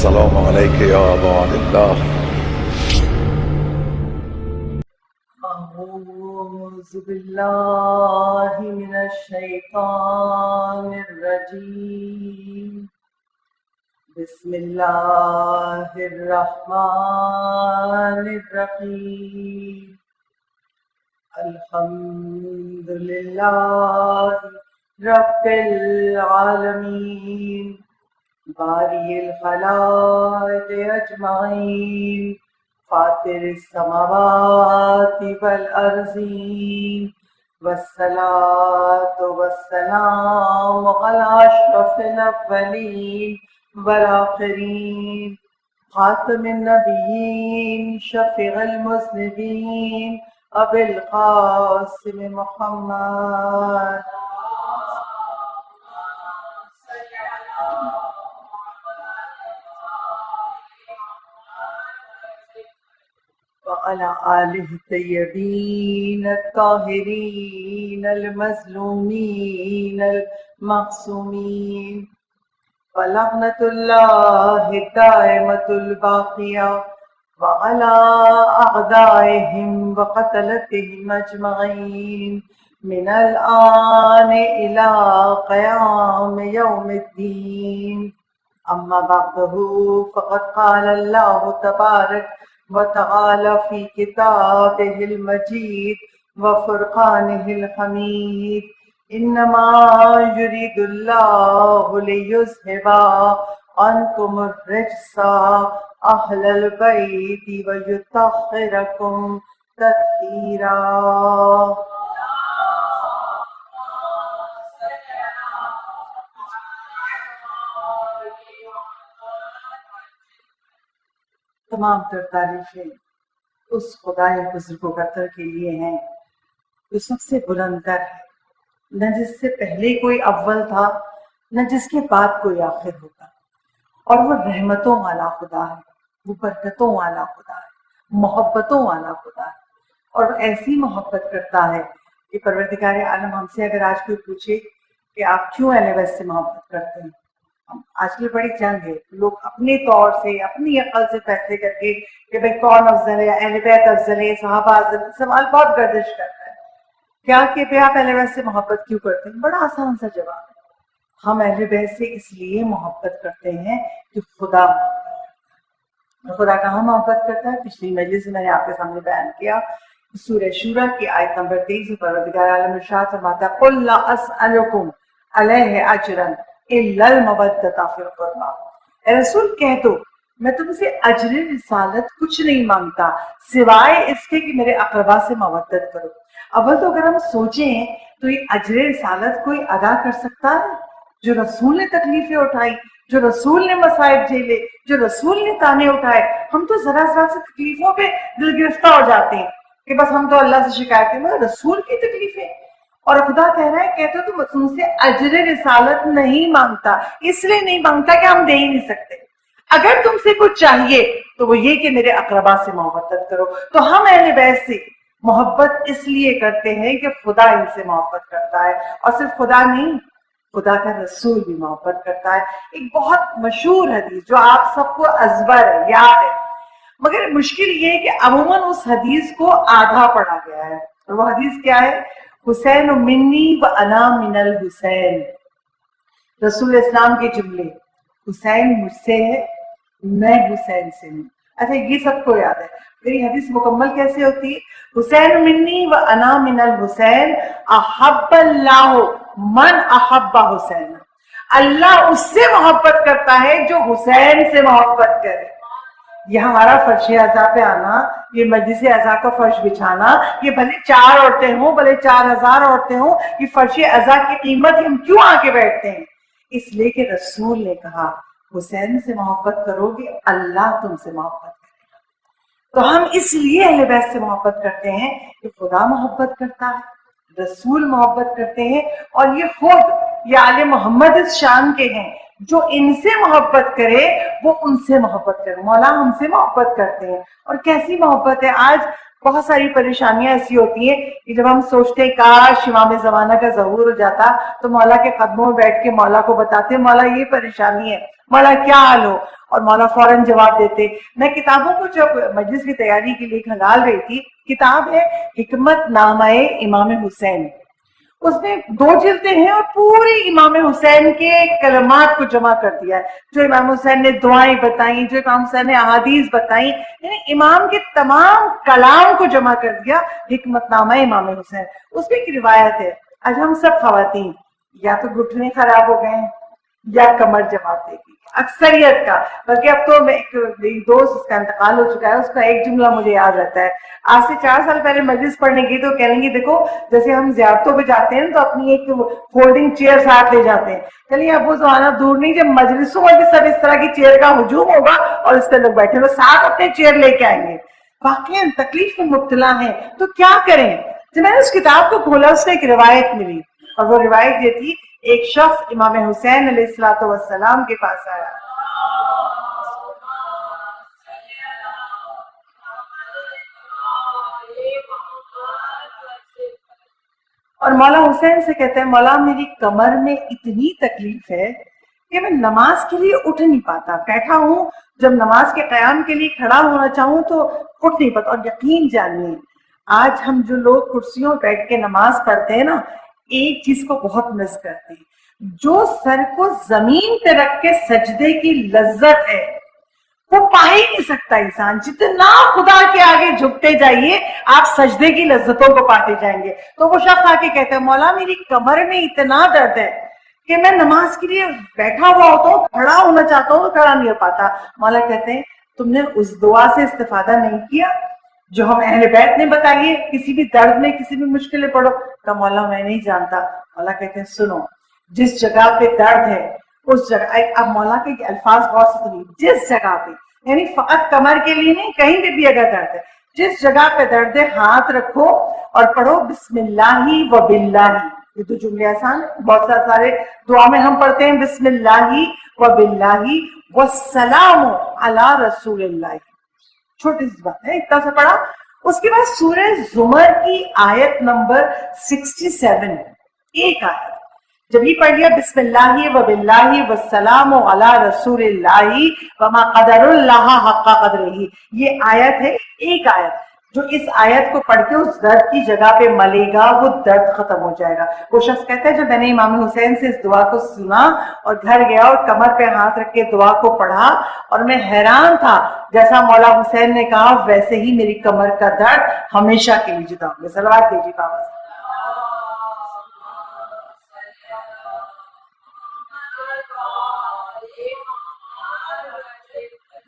السلام عليك يا أبا عبد الله. أعوذ بالله من الشيطان الرجيم. بسم الله الرحمن الرحيم. الحمد لله رب العالمين بارئ الخلائق أجمعين فاطر السماوات والأرضين والصلاة والسلام على أشرف الأولين والآخرين خاتم النبيين شفيع المذنبين أبي القاسم محمد وعلى آله الطيبين الطاهرين المظلومين المعصومين ولعنة الله الدائمة الباقية وعلى أعدائهم وقتلتهم أجمعين من الآن إلى قيام يوم الدين. أما بعده فقد قال الله تبارك وتعالى في كتابه المجيد وفرقانه الحميد: إنما يريد الله ليذهب عنكم الرجس أهل البيت ويطهركم تطهيرا. تمام تر تعریفیں اس خدائے بزرگ و برتر کے لیے ہیں جو سب سے بلند تر ہے، نہ جس سے پہلے کوئی اول تھا نہ جس کے بعد کوئی آخر ہوگا، اور وہ رحمتوں والا خدا ہے، وہ برکتوں والا خدا ہے، محبتوں والا خدا ہے، اور وہ ایسی محبت کرتا ہے کہ پروردگار عالم ہم سے اگر آج کوئی پوچھے کہ آپ کیوں اہل بیت سے محبت کرتے ہیں، آج کل بڑی جنگ ہے، لوگ اپنے طور سے اپنی عقل سے فیصلے کر کے کہ بھئی کون افضل ہے، اہل بیت افضل ہے، صحابہ افضل ہے، سوال بہت گردش کرتا ہے کیا کہ بھئی آپ اہل بیت سے محبت کیوں کرتے ہیں؟ بڑا آسان سا جواب ہے، ہم اہل بیت سے اس لیے محبت کرتے ہیں کہ خدا کہاں محبت کرتا ہے؟ پچھلی مجلس میں نے آپ کے سامنے بیان کیا، سورہ شورى کی آیت نمبر 23 میں پروردگار عالم ارشاد فرماتا ہے: قُلْ لَا أَسْأَلُكُمْ عَلَيْهِ أَجْرًا إِلَّا الْمَوَدَّةَ فِي الْقُرْبَى. اے رسول کہہ دو میں تم سے اجر رسالت کچھ نہیں مانگتا سوائے اس کے کہ میرے اقربا سے مودت کرو. اول تو اگر ہم سوچیں تو یہ اجر رسالت کوئی ادا کر سکتا ہے؟ جو رسول نے تکلیفیں اٹھائی، جو رسول نے مصائب جھیلے، جو رسول نے تانے اٹھائے، ہم تو ذرا ذرا سے تکلیفوں پہ دل گرفتہ ہو جاتے ہیں کہ بس ہم تو اللہ سے شکایت کریں، مگر رسول کی تکلیفیں. اور خدا کہہ رہا ہے کہتے تو تم سے اجر رسالت نہیں مانگتا، اس لیے نہیں مانگتا کہ ہم دے ہی نہیں سکتے. اگر تم سے کچھ چاہیے تو وہ یہ کہ میرے اقربا سے محبت کرو. تو ہم اہل بیت سے محبت اس لیے کرتے ہیں کہ خدا ان سے محبت کرتا ہے، اور صرف خدا نہیں، خدا کا رسول بھی محبت کرتا ہے. ایک بہت مشہور حدیث جو آپ سب کو ازبر ہے، یاد ہے، مگر مشکل یہ ہے کہ عموماً اس حدیث کو آدھا پڑھا گیا ہے. اور وہ حدیث کیا ہے؟ حسین منی و انا من الحسین. رسول اسلام کے جملے، حسین مجھ سے ہے، میں حسین سے ہوں. اچھا یہ سب کو یاد ہے. میری حدیث مکمل کیسے ہوتی ہے؟ حسین منی و انا من الحسین احب اللہ من احب حسین. اللہ اس سے محبت کرتا ہے جو حسین سے محبت کرے. یہ ہمارا فرش عزا پہ آنا، یہ مجلس عزا کا فرش بچھانا، یہ بھلے 4 عورتیں ہوں، بھلے 4000 عورتیں ہوں، یہ فرش عزا کی قیمت ہم کیوں آ کے بیٹھتے ہیں؟ اس لیے کہ رسول نے کہا حسین سے محبت کرو گے اللہ تم سے محبت کرے گا. تو ہم اس لیے اہل بیت سے محبت کرتے ہیں کہ خدا محبت کرتا ہے، رسول محبت کرتے ہیں، اور یہ خود یہ آل محمد اس شان کے ہیں جو ان سے محبت کرے وہ ان سے محبت کرے. مولا ہم سے محبت کرتے ہیں, اور کیسی محبت ہے. آج بہت ساری پریشانیاں ایسی ہوتی ہیں کہ جب ہم سوچتے ہیں کاش امام زمانہ کا ظہور ہو جاتا تو مولا کے قدموں میں بیٹھ کے مولا کو بتاتے مولا یہ پریشانی ہے, مولا کیا حال ہو, اور مولا فوراً جواب دیتے. میں کتابوں کو جب مجلس کی تیاری کے لیے کھنگال رہی تھی, کتاب ہے حکمت نامہ امام حسین, اس میں 2 جلدیں ہیں اور پوری امام حسین کے کلمات کو جمع کر دیا ہے, جو امام حسین نے دعائیں بتائیں, جو امام حسین نے احادیث بتائیں, یعنی امام کے تمام کلام کو جمع کر دیا حکمت نامہ امام حسین. اس میں ایک روایت ہے, آج ہم سب خواتین یا تو گھٹنے خراب ہو گئے ہیں یا کمر جماعت دے گی, اکثریت کا. بلکہ اب تو میری دوست اس کا انتقال ہو چکا ہے, اس کا ایک جملہ مجھے یاد رہتا ہے. آج سے 4 سال پہلے مجلس پڑھنے گئی تو کہہ لیں گے دیکھو جیسے ہم زیارتوں پہ جاتے ہیں تو اپنی ایک فولڈنگ چیئر ساتھ لے جاتے ہیں, چلیے اب وہ زمانہ دور نہیں جب مجلسوں میں بھی سب اس طرح کی چیئر کا ہجوم ہوگا اور اس پہ لوگ بیٹھے ہوئے ساتھ اپنے چیئر لے کے آئیں گے. واقعی تکلیف میں مبتلا ہیں تو کیا کریں. جب میں نے اس کتاب کو کھولا اس میں ایک روایت ملی, اور وہ روایت یہ تھی ایک شخص امام حسین علیہ الصلوۃ والسلام کے پاس آیا, اور مولا حسین سے کہتے ہیں مولا میری کمر میں اتنی تکلیف ہے کہ میں نماز کے لیے اٹھ نہیں پاتا, بیٹھا ہوں جب نماز کے قیام کے لیے کھڑا ہونا چاہوں تو اٹھ نہیں پاتا. اور یقین جانیے آج ہم جو لوگ کرسیوں بیٹھ کے نماز پڑھتے ہیں نا, ایک چیز کو بہت مس کرتے ہیں, جو سر کو زمین پہ رکھ کے سجدے کی لذت ہے وہ پا ہی نہیں سکتا انسان. جتنا خدا کے آگے جھکتے جائیے آپ سجدے کی لذتوں کو پاتے جائیں گے. تو وہ شخص آ کے کہتا ہے مولا میری کمر میں اتنا درد ہے کہ میں نماز کے لیے بیٹھا ہوا ہوتا ہوں, کھڑا ہونا چاہتا ہوں تو کھڑا نہیں ہو پاتا. مولا کہتے ہیں تم نے اس دعا سے استفادہ نہیں کیا جو ہم اہل بیت نے بتائیے, کسی بھی درد میں کسی بھی مشکل میں پڑھو. تو مولا میں نہیں جانتا. مولا کہتے ہیں سنو, جس جگہ پہ درد ہے اس جگہ, اب مولا کے الفاظ غور سے سنیے, جس جگہ پہ, یعنی فقط کمر کے لیے نہیں, کہیں پہ بھی اگر درد ہے, جس جگہ پہ درد ہے ہاتھ رکھو اور پڑھو بسم اللہ و باللہ. یہ تو جملے آسان ہے, بہت سارے دعا میں ہم پڑھتے ہیں بسم اللہ و باللہ والسلام علی رسول اللہ, چھوٹی سی بات ہے, اتنا سا پڑھا. اس کے بعد سورہ زمر کی آیت نمبر 67, ایک آیت جب یہ پڑھ لیا بسم اللہ و باللہ والسلام علی رسول اللہ وما قدر اللہ حق قدرہ, یہ آیت ہے, ایک آیت جو اس آیت کو پڑھ کے اس درد کی جگہ پہ ملے گا وہ درد ختم ہو جائے گا. وہ شخص کہتا ہے جب میں نے امام حسین سے اس دعا کو سنا اور گھر گیا اور کمر پہ ہاتھ رکھ کے دعا کو پڑھا اور میں حیران تھا, جیسا مولا حسین نے کہا ویسے ہی میری کمر کا درد ہمیشہ کے لیے جدا ہو گیا. صلوات دیجیے بابا.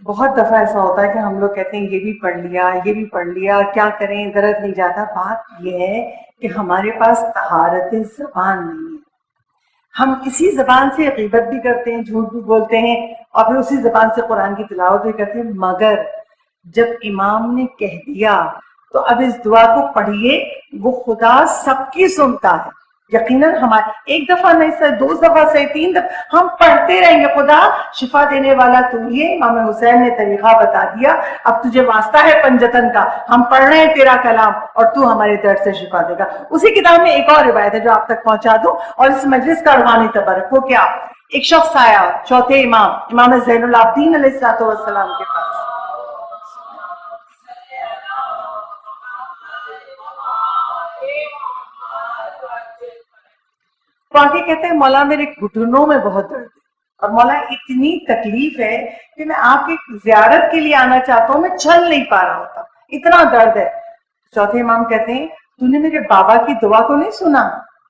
بہت دفعہ ایسا ہوتا ہے کہ ہم لوگ کہتے ہیں یہ بھی پڑھ لیا یہ بھی پڑھ لیا, کیا کریں, درد نہیں جاتا. بات یہ ہے کہ ہمارے پاس طہارت زبان نہیں ہے. ہم اسی زبان سے غیبت بھی کرتے ہیں, جھوٹ بھی بولتے ہیں, اور پھر اسی زبان سے قرآن کی تلاوت بھی کرتے ہیں. مگر جب امام نے کہہ دیا تو اب اس دعا کو پڑھیے, وہ خدا سب کی سنتا ہے. یقیناً ہمارے ایک دفعہ نہیں سر, 2 دفعہ سے 3 دفعہ ہم پڑھتے رہیں گے. خدا شفا دینے والا تو یہ, امام حسین نے طریقہ بتا دیا, اب تجھے واسطہ ہے پنجتن کا, ہم پڑھ رہے ہیں تیرا کلام اور تو ہمارے درد سے شفا دے گا. اسی کتاب میں ایک اور روایت ہے جو آپ تک پہنچا دوں, اور اس مجلس کا روحانی تبرک. وہ کیا, ایک شخص آیا چوتھے امام زین العابدین علیہ السلام کے پاس, واقعی کہتے ہیں مولا میرے گھٹنوں میں بہت درد ہے, اور مولا اتنی تکلیف ہے کہ میں آپ کی زیارت کے لیے آنا چاہتا ہوں, میں چل نہیں پا رہا ہوتا, اتنا درد ہے. چوتھے امام کہتے ہیں تو نے میرے بابا کی دعا کو نہیں سنا؟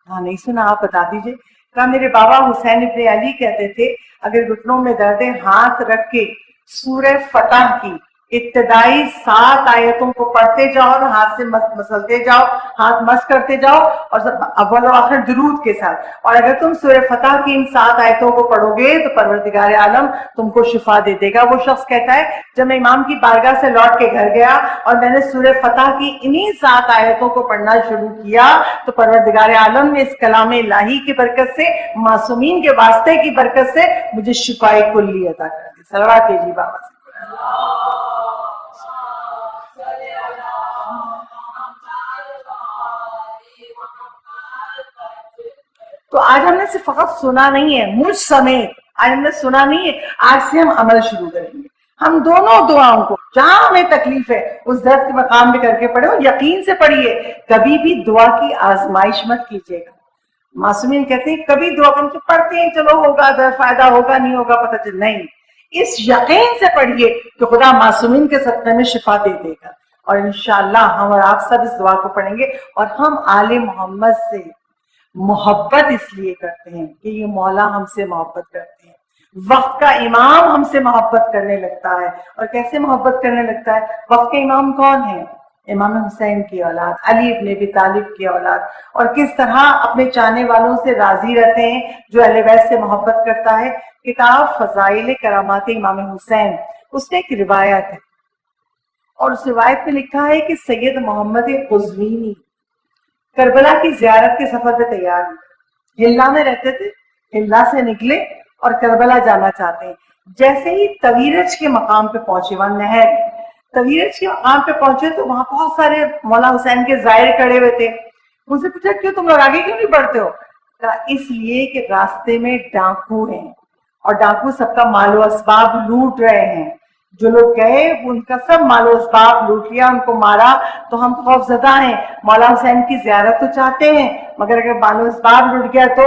ہاں نہیں سنا, آپ بتا دیجئے. کہا میرے بابا حسین ابن علی کہتے تھے اگر گھٹنوں میں درد ہے ہاتھ رکھ کے سورہ فتح کی ابتدائی 7 آیتوں کو پڑھتے جاؤ اور ہاتھ سے مسلتے جاؤ، ہاتھ مس کرتے جاؤ، اور اول و آخر درود کے ساتھ. اور اگر تم سورہ فتح کی ان 7 آیتوں کو پڑھو گے تو پروردگار عالم تم کو شفا دے دے گا. وہ شخص کہتا ہے جب میں امام کی بارگاہ سے لوٹ کے گھر گیا اور میں نے سورہ فتح کی انہی 7 آیتوں کو پڑھنا شروع کیا تو پروردگار عالم نے اس کلام الہی کی برکت سے، معصومین کے واسطے کی برکت سے مجھے شفائے کلی عطا کر دی. صلوات کیجیے بابا سے. تو آج ہم نے صرف فقط سنا نہیں ہے، مجھ سمیت آج ہم نے سنا نہیں ہے، آج سے ہم عمل شروع کریں گے. ہم دونوں دعاؤں کو جہاں ہمیں تکلیف ہے اس درد کے مقام پہ کر کے پڑھے، اور یقین سے پڑھیے. کبھی بھی دعا کی آزمائش مت کیجیے گا. معصومین کہتے ہیں کبھی دعا کرتے پڑھتے ہیں چلو ہوگا درد، فائدہ ہوگا نہیں ہوگا پتہ چل نہیں. اس یقین سے پڑھیے کہ خدا معصومین کے صدقے میں شفا دے دے گا. اور انشاءاللہ ہم اور آپ سب اس دعا کو پڑھیں گے. اور ہم آل محمد سے محبت اس لیے کرتے ہیں کہ یہ مولا ہم سے محبت کرتے ہیں. وقت کا امام ہم سے محبت کرنے لگتا ہے. اور کیسے محبت کرنے لگتا ہے؟ وقت کے امام کون ہیں؟ امام حسین کی اولاد، علی ابن ابی طالب کی اولاد. اور کس طرح اپنے چاہنے والوں سے راضی رہتے ہیں جو اہل بیت سے محبت کرتا ہے. کتاب فضائل کرامات امام حسین، اس میں ایک روایت ہے، اور اس روایت میں لکھا ہے کہ سید محمد قزوینی کربلا کی زیارت کے سفر پہ تیار ہوئے. ہلا میں رہتے تھے، ہلا سے نکلے اور کربلا جانا چاہتے ہیں. جیسے ہی تویرج کے مقام پہ پہنچے، وہاں نہر تویرج کے مقام پہ پہنچے تو وہاں بہت سارے مولا حسین کے زائر کھڑے ہوئے تھے. ان سے پوچھا کیوں تم لوگ آگے کیوں نہیں بڑھتے ہو؟ کہا اس لیے کہ راستے میں ڈاکو ہیں اور ڈاکو سب کا مال و اسباب لوٹ رہے ہیں. جو لوگ گئے ان کا سب مال و اسباب لوٹ لیا، ان کو مارا، تو ہم خوف زدہ ہیں. مولا حسین کی زیارت تو چاہتے ہیں مگر اگر مال و اسباب لوٹ گیا تو.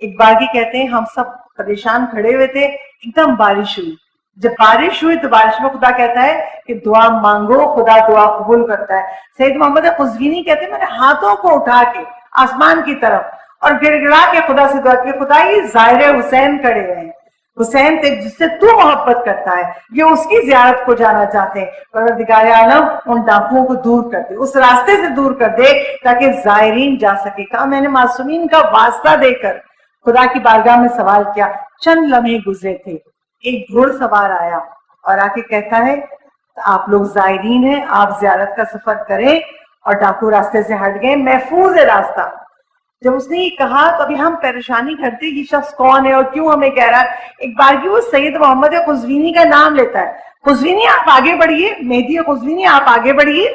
ایک باغی کہتے ہیں ہم سب پریشان کھڑے ہوئے تھے، ایک دم بارش ہوئی. جب بارش ہوئی تو بارش میں خدا کہتا ہے کہ دعا مانگو، خدا دعا قبول کرتا ہے. سید محمد قزوینی کہتے ہیں میں نے ہاتھوں کو اٹھا کے آسمان کی طرف اور گڑ گڑا کے خدا سے دعا کی، خدا یہ زائر حسین کھڑے ہوئے ہیں، حسین جس سے تو محبت کرتا ہے، یہ اس کی زیارت کو جانا چاہتے ہیں. پروردگار عالم ان ڈاکوؤں کو دور کر دے، اس راستے سے دور کر دے تاکہ زائرین جا سکے. کہا میں نے معصومین کا واسطہ دے کر خدا کی بارگاہ میں سوال کیا. چند لمحے گزرے تھے، ایک گھڑ سوار آیا اور آ کے کہتا ہے آپ لوگ زائرین ہیں، آپ زیارت کا سفر کریں. اور ڈاکو راستے سے ہٹ گئے، محفوظ ہے راستہ. جب اس نے یہ کہا تو ابھی ہم پریشانی کرتے یہ شخص کون ہے اور کیوں ہمیں کہہ رہا ہے. ایک بار کی وہ سید محمد قزوینی کا نام لیتا ہے. قزوینی آپ آگے بڑھیے، مہدی قزوینی آپ آگے بڑھیے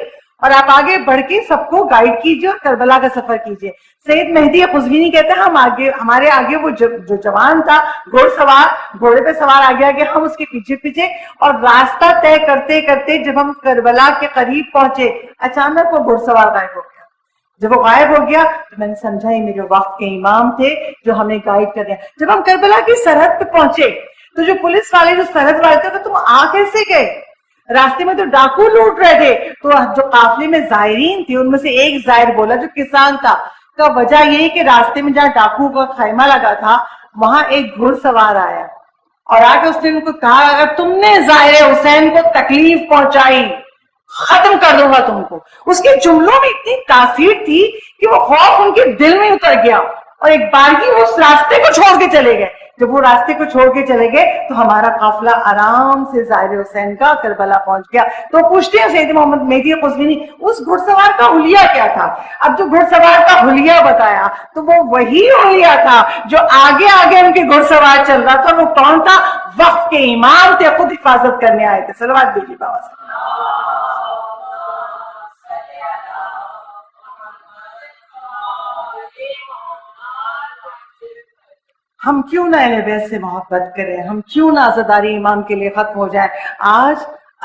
اور آپ آگے بڑھ کے سب کو گائیڈ کیجیے اور کربلا کا سفر کیجیے. سید مہدی قزوینی کہتے ہیں ہم آگے، ہمارے آگے وہ جو جوان تھا گھوڑ سوار، گھوڑے پہ سوار آگے آگے، ہم اس کے پیچھے پیچھے. اور راستہ طے کرتے کرتے جب ہم کربلا کے قریب پہنچے اچانک وہ گھوڑ سوار غائب ہو گیا. جب وہ غائب ہو گیا تو میں نے سمجھا یہ میرے وقت کے امام تھے جو ہمیں گائیڈ کر رہے ہیں. جب ہم کربلا کی سرحد پہ پہنچے تو جو پولیس والے جو سرحد والے تھے تم آ کیسے گئے؟ راستے میں تو ڈاکو لوٹ رہے تھے. تو جو قافلے میں زائرین تھے ان میں سے ایک زائر بولا جو کسان تھا، کا وجہ یہ کہ راستے میں جہاں ڈاکو کا خیمہ لگا تھا وہاں ایک گھڑ سوار آیا اور آگے اس نے ان کو کہا اگر تم نے زائر حسین کو تکلیف پہنچائی ختم کر دوں گا تم کو. اس کے جملوں میں اتنی تاثیر تھی کہ وہ خوف ان کے دل میں اتر گیا اور ایک بارگی وہ اس راستے کو چھوڑ کے چلے گئے. جب وہ راستے کو چھوڑ کے چلے گئے تو ہمارا قافلہ آرام سے زائر حسین کا کربلا پہنچ گیا. تو پوچھتے ہیں سید محمد مہدی قزوینی اس گھڑ سوار کا حلیہ کیا تھا؟ اب جو گھڑ سوار کا حلیہ بتایا تو وہ وہی حلیہ تھا جو آگے آگے ان کے گھڑ سوار چل رہا تھا. وہ کون تھا؟ وقت کے امام تھے، خود حفاظت کرنے آئے تھے. صلوات دیجیے بابا سے. ہم کیوں نہ اہل بیت سے محبت کریں، ہم کیوں نہ عزاداری امام کے لیے ختم ہو جائے. آج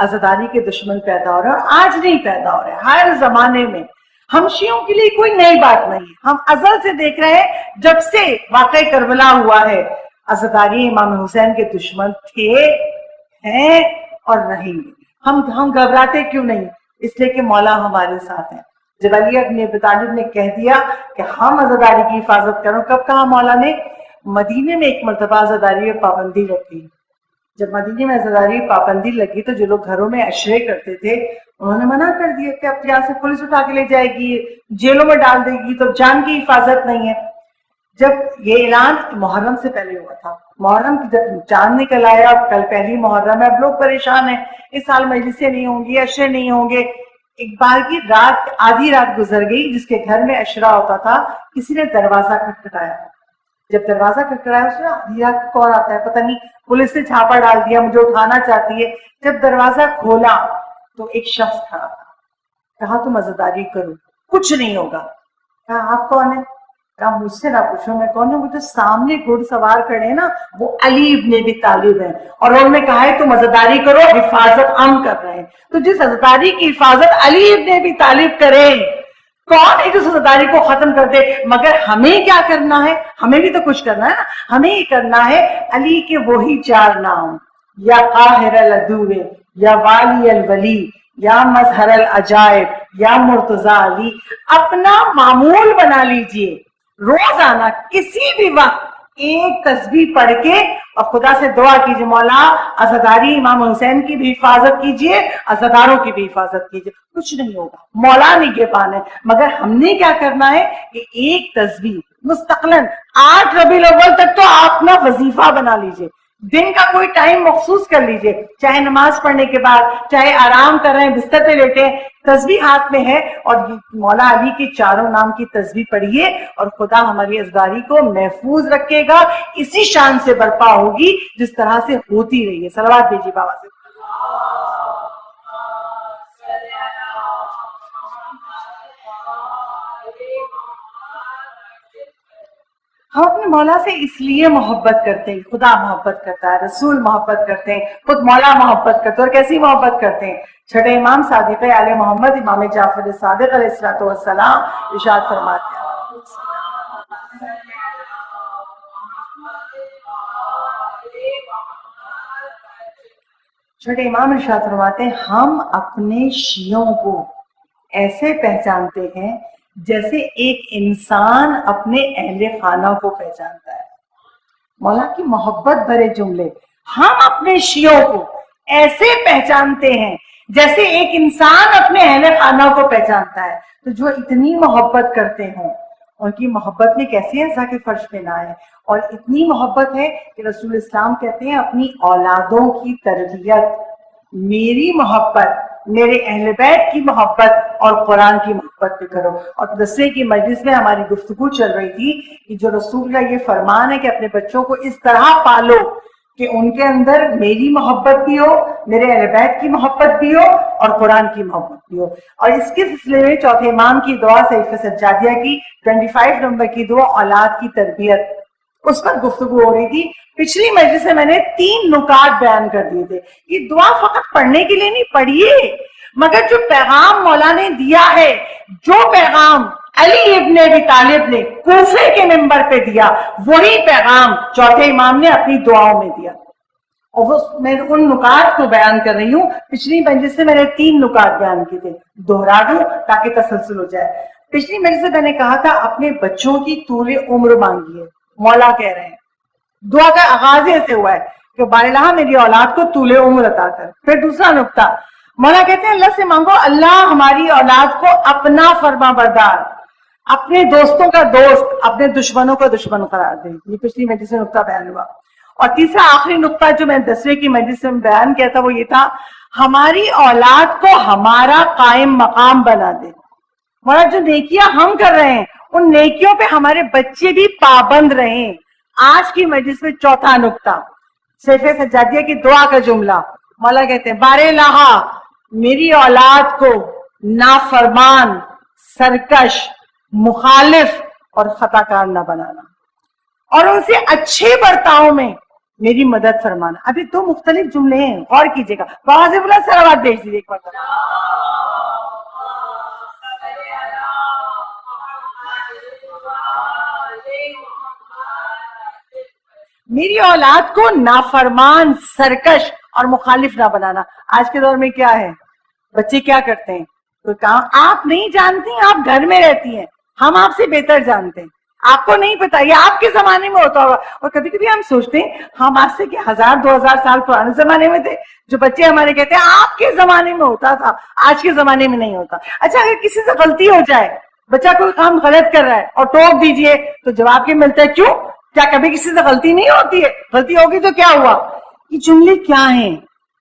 عزاداری کے دشمن پیدا ہو رہے ہیں، آج نہیں پیدا ہو رہے، ہر زمانے میں. ہم شیعوں کے لیے کوئی نئی بات نہیں ہے، ہم ازل سے دیکھ رہے ہیں جب سے واقع کربلا ہوا ہے عزاداری امام حسین کے دشمن تھے، ہیں اور رہیں گے. ہم گھبراتے کیوں نہیں؟ اس لیے کہ مولا ہمارے ساتھ ہیں. جب علی ابن ابی طالب نے کہہ دیا کہ ہم عزاداری کی حفاظت کروں، کب کہا مولا نے؟ مدینے میں ایک مرتبہ عزاداری میں پابندی رکھی جب مدینے میں عزاداری پابندی لگی تو جو لوگ گھروں میں عشرے کرتے تھے انہوں نے منع کر دیا کہ اب یہاں سے پولیس اٹھا کے لے جائے گی، جیلوں میں ڈال دے گی، تو جان کی حفاظت نہیں ہے۔ جب یہ اعلان محرم سے پہلے ہوا تھا، محرم کی جب چاند نکل آیا، کل پہلی محرم ہے، اب لوگ پریشان ہیں، اس سال مجلسیں نہیں ہوں گی، عشرے نہیں ہوں گے۔ ایک بار کی رات، آدھی رات گزر گئی، جس کے گھر میں عشرہ ہوتا تھا، کسی نے دروازہ کھٹکھٹایا۔ جب دروازہ کھٹکھٹایا، اس نے آدھی رات کون آتا ہے پتہ نہیں، پولیس نے چھاپا ڈال دیا، مجھے اٹھانا چاہتی ہے۔ جب دروازہ کھولا تو ایک شخص کھڑا تھا، کہا تم عزاداری کرو، کچھ نہیں ہوگا۔ کہا آپ کون ہیں؟ کہا مجھ سے نہ پوچھو میں کون ہوں، وہ جو سامنے گھڑ سوار کھڑے ہیں نا، وہ علی ابن ابی طالب ہیں، اور انہوں نے کہا ہے تم عزاداری کرو، حفاظت ہم کر رہے ہیں۔ تو جس عزاداری کی حفاظت علی ابن ابی طالب کرے، کون ہے جس عزاداری کو ختم کر دے؟ مگر ہمیں کیا کرنا ہے؟ ہمیں بھی تو کچھ کرنا ہے نا، ہمیں یہ کرنا ہے علی کے وہی چار نام، یا قاہر العدو، یا والی الولی، یا مظہر العجائب، یا مرتضی علی، اپنا معمول بنا لیجئے۔ روزانہ کسی بھی وقت ایک تسبیح پڑھ کے اور خدا سے دعا کیجئے، مولا عزاداری امام حسین کی بھی حفاظت کیجئے، عزاداروں کی بھی حفاظت کیجئے۔ کچھ نہیں ہوگا، مولا نگہبان ہے، مگر ہم نے کیا کرنا ہے کہ ایک تسبیح مستقلاً 8 ربیع الاول تک تو آپ اپنا وظیفہ بنا لیجئے، دن کا کوئی ٹائم مخصوص کر لیجئے، چاہے نماز پڑھنے کے بعد، چاہے آرام کر رہے ہیں بستر پہ لیٹے، تسبیح ہاتھ میں ہے، اور مولا علی کے چاروں نام کی تسبیح پڑھیے، اور خدا ہماری عزاداری کو محفوظ رکھے گا، اسی شان سے برپا ہوگی جس طرح سے ہوتی رہی ہے۔ صلوات بھیجیے بابا سے۔ ہم اپنے مولا سے اس لیے محبت کرتے ہیں، خدا محبت کرتا ہے، رسول محبت کرتے ہیں، خود مولا محبت کرتے ہیں، اور کیسی محبت کرتے ہیں؟ چھٹے امام صادق آل محمد امام جعفر صادق علیہ السلام ارشاد فرماتے ہیں، چھٹے امام ارشاد فرماتے ہیں، ہم اپنے شیعوں کو ایسے پہچانتے ہیں جیسے ایک انسان اپنے اہل خانہ کو پہچانتا ہے۔ مولا کی محبت بھرے جملے، ہم اپنے شیعوں کو ایسے پہچانتے ہیں جیسے ایک انسان اپنے اہل خانہ کو پہچانتا ہے۔ تو جو اتنی محبت کرتے ہوں، ان کی محبت میں کیسے ایسا کہ فرش پہ نہ آئے، اور اتنی محبت ہے کہ رسول اسلام کہتے ہیں اپنی اولادوں کی تربیت میری محبت، میرے اہل بیت کی محبت اور قرآن کی محبت پہ کرو۔ اور 10ویں کی مجلس میں ہماری گفتگو چل رہی تھی کہ جو رسول کا یہ فرمان ہے کہ اپنے بچوں کو اس طرح پالو کہ ان کے اندر میری محبت بھی ہو، میرے اہل بیت کی محبت بھی ہو، اور قرآن کی محبت بھی ہو۔ اور اس کے سلسلے میں چوتھے امام کی دعا صحیفہ سجادیہ کی 25 نمبر کی دعا اولاد کی تربیت، اس پر گفتگو ہو رہی تھی۔ پچھلی مجلس سے میں نے 3 نکات بیان کر دیے تھے۔ یہ دعا فقط پڑھنے کے لیے نہیں، پڑھیے، مگر جو پیغام مولا نے دیا ہے، جو پیغام علی ابن ابی طالب نے کوفے کے منبر پہ دیا، وہی پیغام چوتھے امام نے اپنی دعاؤں میں دیا، اور وہ میں ان نکات کو بیان کر رہی ہوں۔ پچھلی مجلس سے میں نے 3 نکات بیان کیے تھے، دوہرا دوں تاکہ تسلسل ہو جائے۔ پچھلی مجلس سے میں نے کہا تھا اپنے بچوں کی طول عمر مانگیے، مولا کہہ رہے ہیں، دعا کا آغاز ایسے ہوا ہے کہ بار الہ میری اولاد کو طول عمر عطا کر۔ پھر دوسرا نقطہ، مولا کہتے ہیں اللہ سے مانگو اللہ ہماری اولاد کو اپنا فرما بردار، اپنے دوستوں کا دوست، اپنے دشمنوں کا دشمن قرار دے۔ یہ پچھلی مجلس سے نقطہ بیان ہوا۔ اور تیسرا آخری نقطہ جو میں 10ویں کی مجلس میں بیان کیا تھا وہ یہ تھا، ہماری اولاد کو ہمارا قائم مقام بنا دے۔ مولا جو نیکیاں ہم کر رہے ہیں ان نیکیوں پہ ہمارے بچے بھی پابند رہیں۔ آج کی مجلس میں چوتھا نقطہ، صحیفہ سجادیہ کی دعا کا جملہ، مولا کہتے ہیں بار الہ میری اولاد کو نافرمان، سرکش، مخالف اور خطا کار نہ بنانا، اور ان سے اچھے برتاؤ میں میری مدد فرمانا۔ ابھی 2 مختلف جملے ہیں، غور کیجئے گا، بازی بلا سلوات بھیج دیجیے ایک مرتبہ۔ میری اولاد کو نافرمان، سرکش اور مخالف نہ بنانا۔ آج کے دور میں کیا ہے، بچے کیا کرتے ہیں، کوئی کام آپ نہیں جانتی، آپ گھر میں رہتی ہیں، ہم آپ سے بہتر جانتے ہیں۔ آپ کو نہیں پتا، یہ آپ کے زمانے میں ہوتا ہوگا. اور کبھی کبھی ہم سوچتے ہیں ہم آج سے کہ 1000-2000 سال پرانے زمانے میں تھے. جو بچے ہمارے کہتے ہیں آپ کے زمانے میں ہوتا تھا، آج کے زمانے میں نہیں ہوتا. اچھا اگر کسی سے غلطی ہو جائے، بچہ کوئی کام غلط کر رہا ہے اور ٹوک دیجئے تو جواب کیا ملتا ہے؟ کیوں؟ کیا کبھی کسی سے غلطی نہیں ہوتی ہے؟ غلطی ہوگی تو کیا ہوا؟ یہ جملے کیا ہیں؟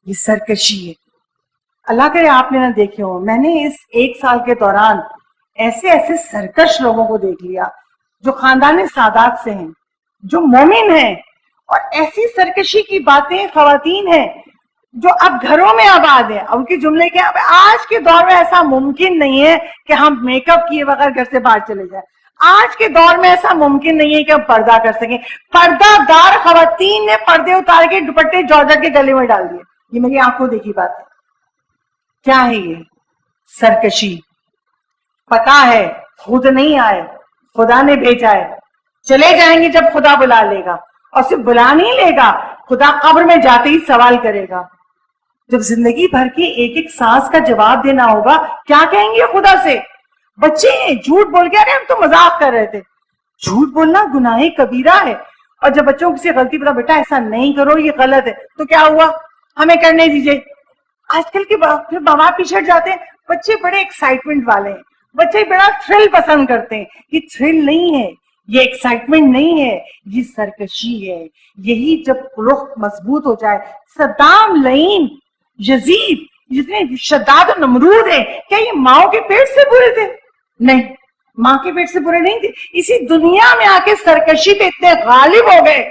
یہ سرکشی ہے. اللہ کرے آپ نے نہ دیکھے ہو. میں نے اس 1 سال کے دوران ایسے ایسے سرکش لوگوں کو دیکھ لیا جو خاندان سادات سے ہیں، جو مومن ہیں، اور ایسی سرکشی کی باتیں خواتین ہیں جو اب گھروں میں آباد ہیں. ان کے جملے کیا؟ آج کے دور میں ایسا ممکن نہیں ہے کہ ہم میک اپ کیے بغیر گھر سے باہر چلے جائیں. آج کے دور میں ایسا ممکن نہیں ہے کہ ہم پردہ کر سکیں. پردہ دار خواتین نے پردے اتار کے دوپٹے جارجٹ کے گلے میں ڈال دیے. یہ میری آنکھوں دیکھی بات ہے. کیا ہے یہ؟ سرکشی. پتا ہے خود نہیں آئے، خدا نے بھیجا ہے. چلے جائیں گے جب خدا بلا لے گا، اور صرف بلا نہیں لے گا، خدا قبر میں جاتے ہی سوال کرے گا. جب زندگی بھر کی ایک ایک سانس کا جواب دینا ہوگا، کیا کہیں گے خدا سے؟ بچے ہیں، جھوٹ بول کے، ارے ہم تو مذاق کر رہے تھے. جھوٹ بولنا گناہ کبیرہ ہے. اور جب بچوں کو کسی غلطی پتا، بیٹا ایسا نہیں کرو، یہ غلط ہے، تو کیا ہوا؟ ہمیں کرنے دیجئے. آج کل کے پھر ماں باپ پیچھے جاتے ہیں. بچے بڑے ایکسائٹمنٹ والے ہیں، بچے بڑا تھرل پسند کرتے ہیں. یہ تھرل نہیں ہے، یہ ایکسائٹمنٹ نہیں ہے، یہ سرکشی ہے. یہی جب رخ مضبوط ہو جائے. صدام لعین، یزید، جتنے شداد و نمرود ہیں، کیا یہ ماں کے پیٹ سے برے تھے؟ نہیں، ماں کے پیٹ سے برے نہیں تھے. اسی دنیا میں آ کے سرکشی پہ اتنے غالب ہو گئے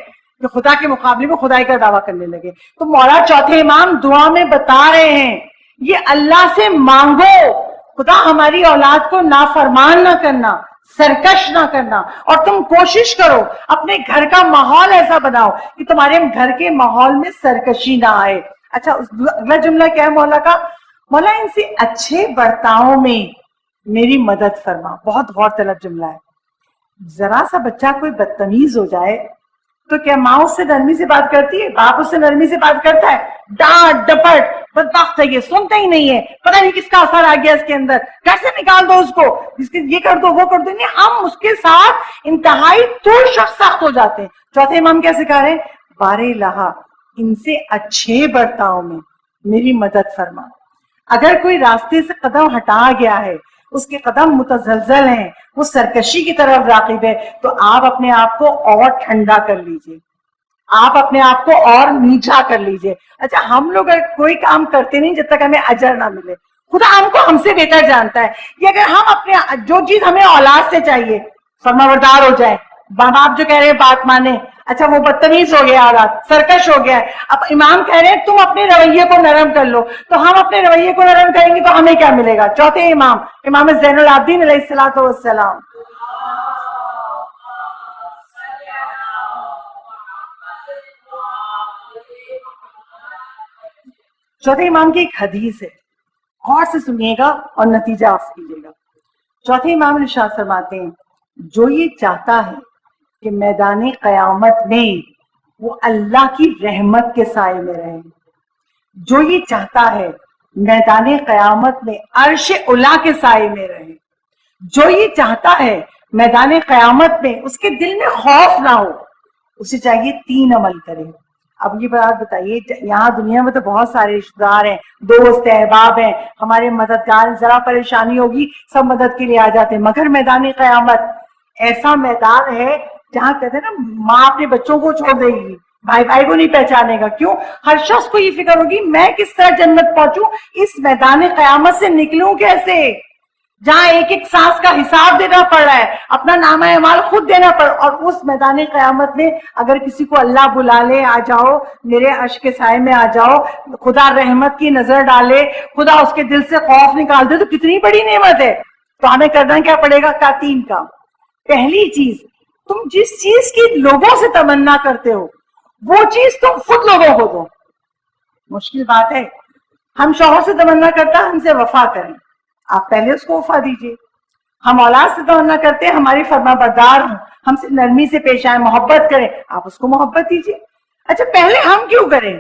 کہ خدا کے مقابلے میں خدائی کا دعویٰ کرنے لگے. تو مولا چوتھے امام دعا میں بتا رہے ہیں، یہ اللہ سے مانگو، خدا ہماری اولاد کو نافرمان نہ کرنا، سرکش نہ کرنا. اور تم کوشش کرو اپنے گھر کا ماحول ایسا بناؤ کہ تمہارے گھر کے ماحول میں سرکشی نہ آئے. اچھا اگلا جملہ کیا ہے مولا کا؟ مولا ان سے اچھے برتاؤ میں میری مدد فرما. بہت غور طلب جملہ ہے. ذرا سا بچہ کوئی بدتمیز ہو جائے تو کیا ماں اس سے نرمی سے بات کرتی ہے؟ باپ اس سے نرمی سے بات کرتا ہے؟ ڈانٹ ڈپٹ، بدبخت ہے یہ، سنتا ہی نہیں ہے، پتہ نہیں کس کا اثر آ گیا اس کے اندر، کیسے نکال دو اس کو، یہ کر دو وہ کر دو. نہیں، ہم اس کے ساتھ انتہائی طور شخص سخت ہو جاتے ہیں. چوتھے امام کیا سکھا رہے ہیں؟ بار الہ ان سے اچھے برتاؤ میں میری مدد فرما. اگر کوئی راستے سے قدم ہٹا گیا ہے، اس کے قدم متزلزل ہیں، وہ سرکشی کی طرف راغب ہے، تو آپ اپنے آپ کو اور ٹھنڈا کر لیجئے، آپ اپنے آپ کو اور میٹھا کر لیجئے. اچھا ہم لوگ کوئی کام کرتے نہیں جب تک ہمیں اجر نہ ملے. خدا ہم کو ہم سے بہتر جانتا ہے کہ اگر ہم اپنے جو چیز ہمیں اولاد سے چاہیے، فرمانبردار ہو جائے، ماں باپ جو کہہ رہے ہیں بات مانے. اچھا وہ بدتمیز ہو گیا، اولاد سرکش ہو گیا ہے، اب امام کہہ رہے ہیں تم اپنے رویے کو نرم کر لو. تو ہم اپنے رویے کو نرم کریں گے تو ہمیں کیا ملے گا؟ چوتھے امام، امام زین العابدین علیہ الصلوۃ والسلام. چوتھے امام کی ایک حدیث ہے، غور سے سنیے گا اور نتیجہ آپ کیجیے گا. چوتھے امام ارشاد فرماتے ہیں، جو یہ چاہتا ہے کہ میدان قیامت میں وہ اللہ کی رحمت کے سائے میں رہے، جو یہ چاہتا ہے میدان قیامت میں عرش اعلیٰ کے سائے میں رہے، جو یہ چاہتا ہے میدان قیامت میں اس کے دل میں خوف نہ ہو، اسے چاہیے 3 عمل کرے. اب یہ بات بتائیے، یہاں دنیا میں تو بہت سارے رشتہ دار ہیں، دوست احباب ہیں، ہمارے مددگار، ذرا پریشانی ہوگی سب مدد کے لیے آ جاتے ہیں، مگر میدان قیامت ایسا میدان ہے جہاں کہتے ہیں نا ماں اپنے بچوں کو چھوڑ دے گی، بھائی بھائی کو نہیں پہچانے گا. کیوں؟ ہر شخص کو یہ فکر ہوگی میں کس طرح جنت پہنچوں، اس میدان قیامت سے نکلوں کیسے، جہاں ایک ایک سانس کا حساب دینا پڑ رہا ہے، اپنا نامہ اعمال خود دینا پڑ. اور اس میدان قیامت میں اگر کسی کو اللہ بلا لے، آ جاؤ میرے عرش کے سائے میں آ جاؤ، خدا رحمت کی نظر ڈالے، خدا اس کے دل سے خوف نکال دے، تو کتنی بڑی نعمت ہے. تو ہمیں کرنا کیا پڑے گا؟ 3 کام. پہلی چیز، تم جس چیز کی لوگوں سے تمنا کرتے ہو وہ چیز تم خود لوگوں کو دو. مشکل بات ہے، ہم شوہر سے تمنا کرتا ہم سے وفا کریں، آپ پہلے اس کو وفا دیجئے. ہم اولاد سے تمنا کرتے ہیں ہماری فرما بردار ہوں، ہم سے نرمی سے پیش آئیں، محبت کریں، آپ اس کو محبت دیجئے. اچھا پہلے ہم کیوں کریں؟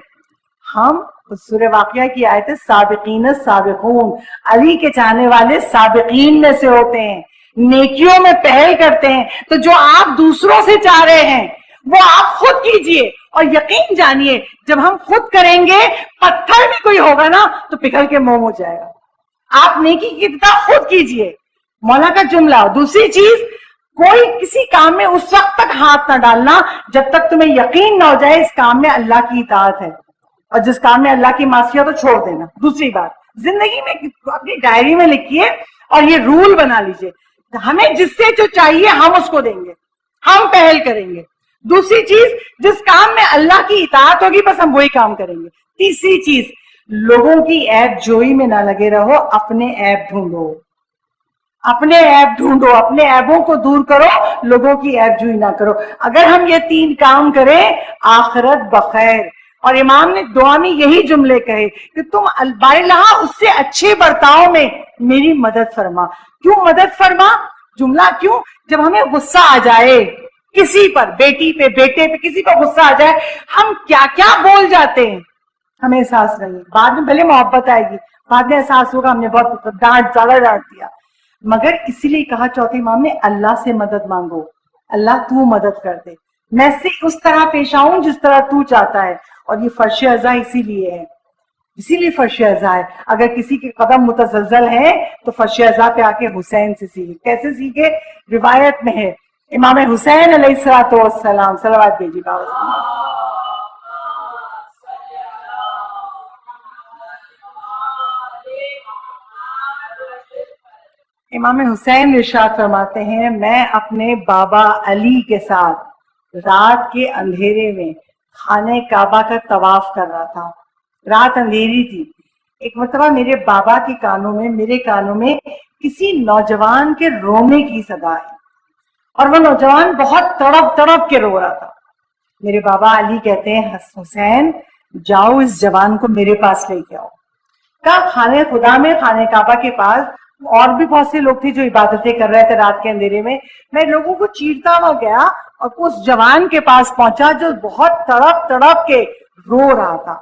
ہم سورہ واقعہ کی آیت ہے سابقین السابقون، علی کے چاہنے والے سابقین میں سے ہوتے ہیں. نیکیوں میں پہل کرتے ہیں. تو جو آپ دوسروں سے چاہ رہے ہیں وہ آپ خود کیجئے, اور یقین جانیے جب ہم خود کریں گے, پتھر بھی کوئی ہوگا نا تو پگھل کے موم ہو جائے گا. آپ نیکی کی ابتدا خود کیجئے, مولا کا جملہ. دوسری چیز, کوئی کسی کام میں اس وقت تک ہاتھ نہ ڈالنا جب تک تمہیں یقین نہ ہو جائے اس کام میں اللہ کی اطاعت ہے, اور جس کام میں اللہ کی معصیت تو چھوڑ دینا. دوسری بات, زندگی میں اپنی ڈائری میں لکھیے اور یہ رول بنا لیجئے, ہمیں جس سے جو چاہیے ہم اس کو دیں گے, ہم پہل کریں گے. دوسری چیز, جس کام میں اللہ کی اطاعت ہوگی بس ہم وہی کام کریں گے. تیسری چیز, لوگوں کی عیب جوئی میں نہ لگے رہو, اپنے عیب ڈھونڈو, اپنے عیب ڈھونڈو, اپنے عیبوں کو دور کرو, لوگوں کی عیب جوئی نہ کرو. اگر ہم یہ 3 کام کریں, آخرت بخیر. اور امام نے دعا میں یہی جملے کہے کہ تم البارلہ اس سے اچھے برتاؤ میں میری مدد فرما. کیوں مدد فرما؟ جملہ کیوں؟ جب ہمیں غصہ آ جائے کسی پر, بیٹی پہ, بیٹے پہ, کسی پر غصہ آ جائے, ہم کیا کیا بول جاتے ہیں, ہمیں احساس نہیں. بعد میں بھلے محبت آئے گی, بعد میں احساس ہوگا ہم نے بہت زیادہ ڈانٹ دیا. مگر اسی لیے کہا چوتھے امام نے, اللہ سے مدد مانگو, اللہ تو مدد کر دے, میں سے اس طرح پیش آؤں جس طرح تو چاہتا ہے. اور یہ فرش ازا اسی لیے ہے, اسی لیے فرش ازا ہے. اگر کسی کے قدم متزلزل ہے تو فرش ازا پہ آ کے حسین سے سیکھے. کیسے سیکھے؟ روایت میں ہے, امام حسین علیہ السلام, صلوات بھیجیے بابا. امام حسین ارشاد فرماتے ہیں, میں اپنے بابا علی کے ساتھ رات کے اندھیرے میں خانہ کعبہ کا طواف کر رہا تھا. رات اندھیری تھی. ایک مرتبہ میرے بابا کے کانوں میں, میرے کانوں میں کسی نوجوان کے رونے کی صدا ہے, اور وہ نوجوان بہت تڑپ تڑپ کے رو رہا تھا. میرے بابا علی کہتے ہیں, حسین جاؤ اس جوان کو میرے پاس لے کے آؤ. کہا خانہ خدا میں, خانہ کعبہ کے پاس اور بھی بہت سے لوگ تھے جو عبادتیں کر رہے تھے رات کے اندھیرے میں. میں لوگوں کو چیرتا ہوا گیا اور اس جوان کے پاس پہنچا جو بہت تڑپ تڑپ کے رو رہا تھا.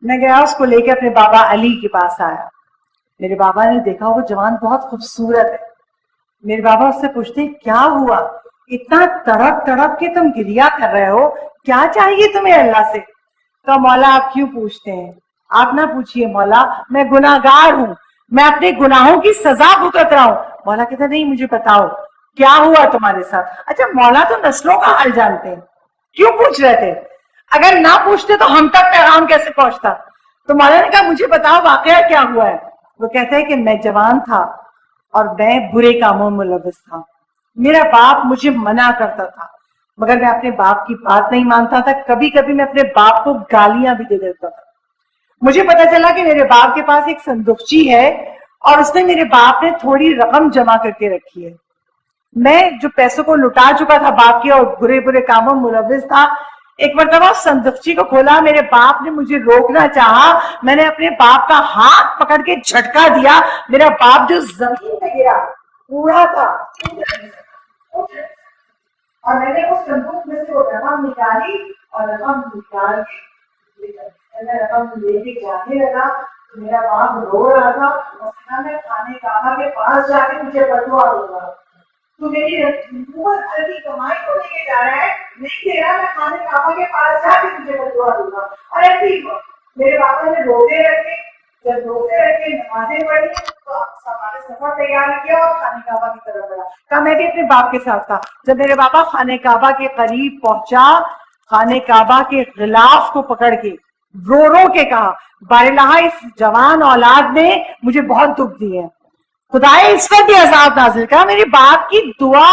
میں گیا, اس کو لے کے اپنے بابا علی کے پاس آیا. میرے بابا نے دیکھا وہ جوان بہت خوبصورت ہے. میرے بابا اس سے پوچھتے, کیا ہوا, اتنا تڑپ تڑپ کے تم گریا کر رہے ہو, کیا چاہیے تمہیں اللہ سے؟ تو مولا آپ کیوں پوچھتے ہیں؟ آپ نہ پوچھئے مولا, میں گناہگار ہوں, میں اپنے گناہوں کی سزا بھگت رہا ہوں. مولا کہتا نہیں, مجھے بتاؤ کیا ہوا تمہارے ساتھ. اچھا مولا تو نسلوں کا حال جانتے ہیں, کیوں پوچھ رہے تھے؟ اگر نہ پوچھتے تو ہم تک پیغام کیسے پہنچتا؟ تو مولا نے کہا مجھے بتاؤ واقعہ کیا ہوا ہے. وہ کہتا ہے کہ میں جوان تھا اور میں برے کاموں میں ملوث تھا. میرا باپ مجھے منع کرتا تھا مگر میں اپنے باپ کی بات نہیں مانتا تھا. کبھی کبھی میں اپنے باپ کو گالیاں بھی دے دیتا تھا. مجھے پتا چلا کہ میرے باپ کے پاس ایک صندوقچی ہے اور اس میں میرے باپ نے تھوڑی رقم جمع کر کے رکھی ہے. میں جو پیسوں کو لٹا چکا تھا باپ کے اور برے برے کاموں میں ملوث تھا, ایک مرتبہ صندوقچی کو کھولا, میرے باپ نے مجھے روکنا چاہا, میں نے اپنے باپ کا ہاتھ پکڑ کے جھٹکا دیا. میرا باپ جو زمین پہ گرا پورا تھا, اور میں نے اس صندوق میں سے وہ رقم نکالی اور رقم نکال میں رقم لے کے جانے لگا. میرا باپ رو رہا تھا اور میں خانہ کعبہ کے پاس جا کے مجھے بدوا ہوگا, تو میری کی کمائی کو لے کے جا رہا ہے, نہیں دے رہا, میں خانہ کعبہ کے پاس جا کے مجھے بدوا ہوگا. اور ایسے ہی میرے پاپا نے روزے رکھے, جب روزے رکھے نمازیں پڑھی تو ہمارے سفر تیار کیا اور خانہ کعبہ کی طرف بڑھا. کہا میں بھی اپنے باپ کے ساتھ تھا. جب میرے پاپا خانہ کعبہ کے قریب پہنچا, خانہ کعبہ کے غلاف کو پکڑ کے رو رو کے کہا, بارالہ اس جوان اولاد نے مجھے بہت دکھ دی ہے, خدائے اس پر بھی عذاب نازل کرا. میرے باپ کی دعا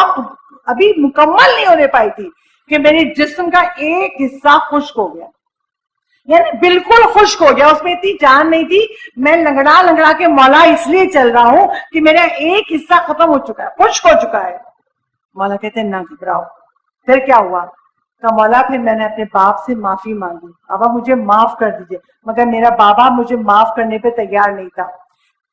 ابھی مکمل نہیں ہونے پائی تھی کہ میرے جسم کا ایک حصہ خشک ہو گیا, یعنی بالکل خشک ہو گیا, اس میں اتنی جان نہیں تھی. میں لنگڑا لنگڑا کے مولا اس لیے چل رہا ہوں کہ میرا ایک حصہ ختم ہو چکا ہے, خشک ہو چکا ہے. مولا کہتے ہیں نہ گھبراؤ. پھر کیا ہوا؟ کہ مولا پھر میں نے اپنے باپ سے معافی مانگی, بابا مجھے معاف کر دیجئے. مگر میرا بابا مجھے معاف کرنے پہ تیار نہیں تھا.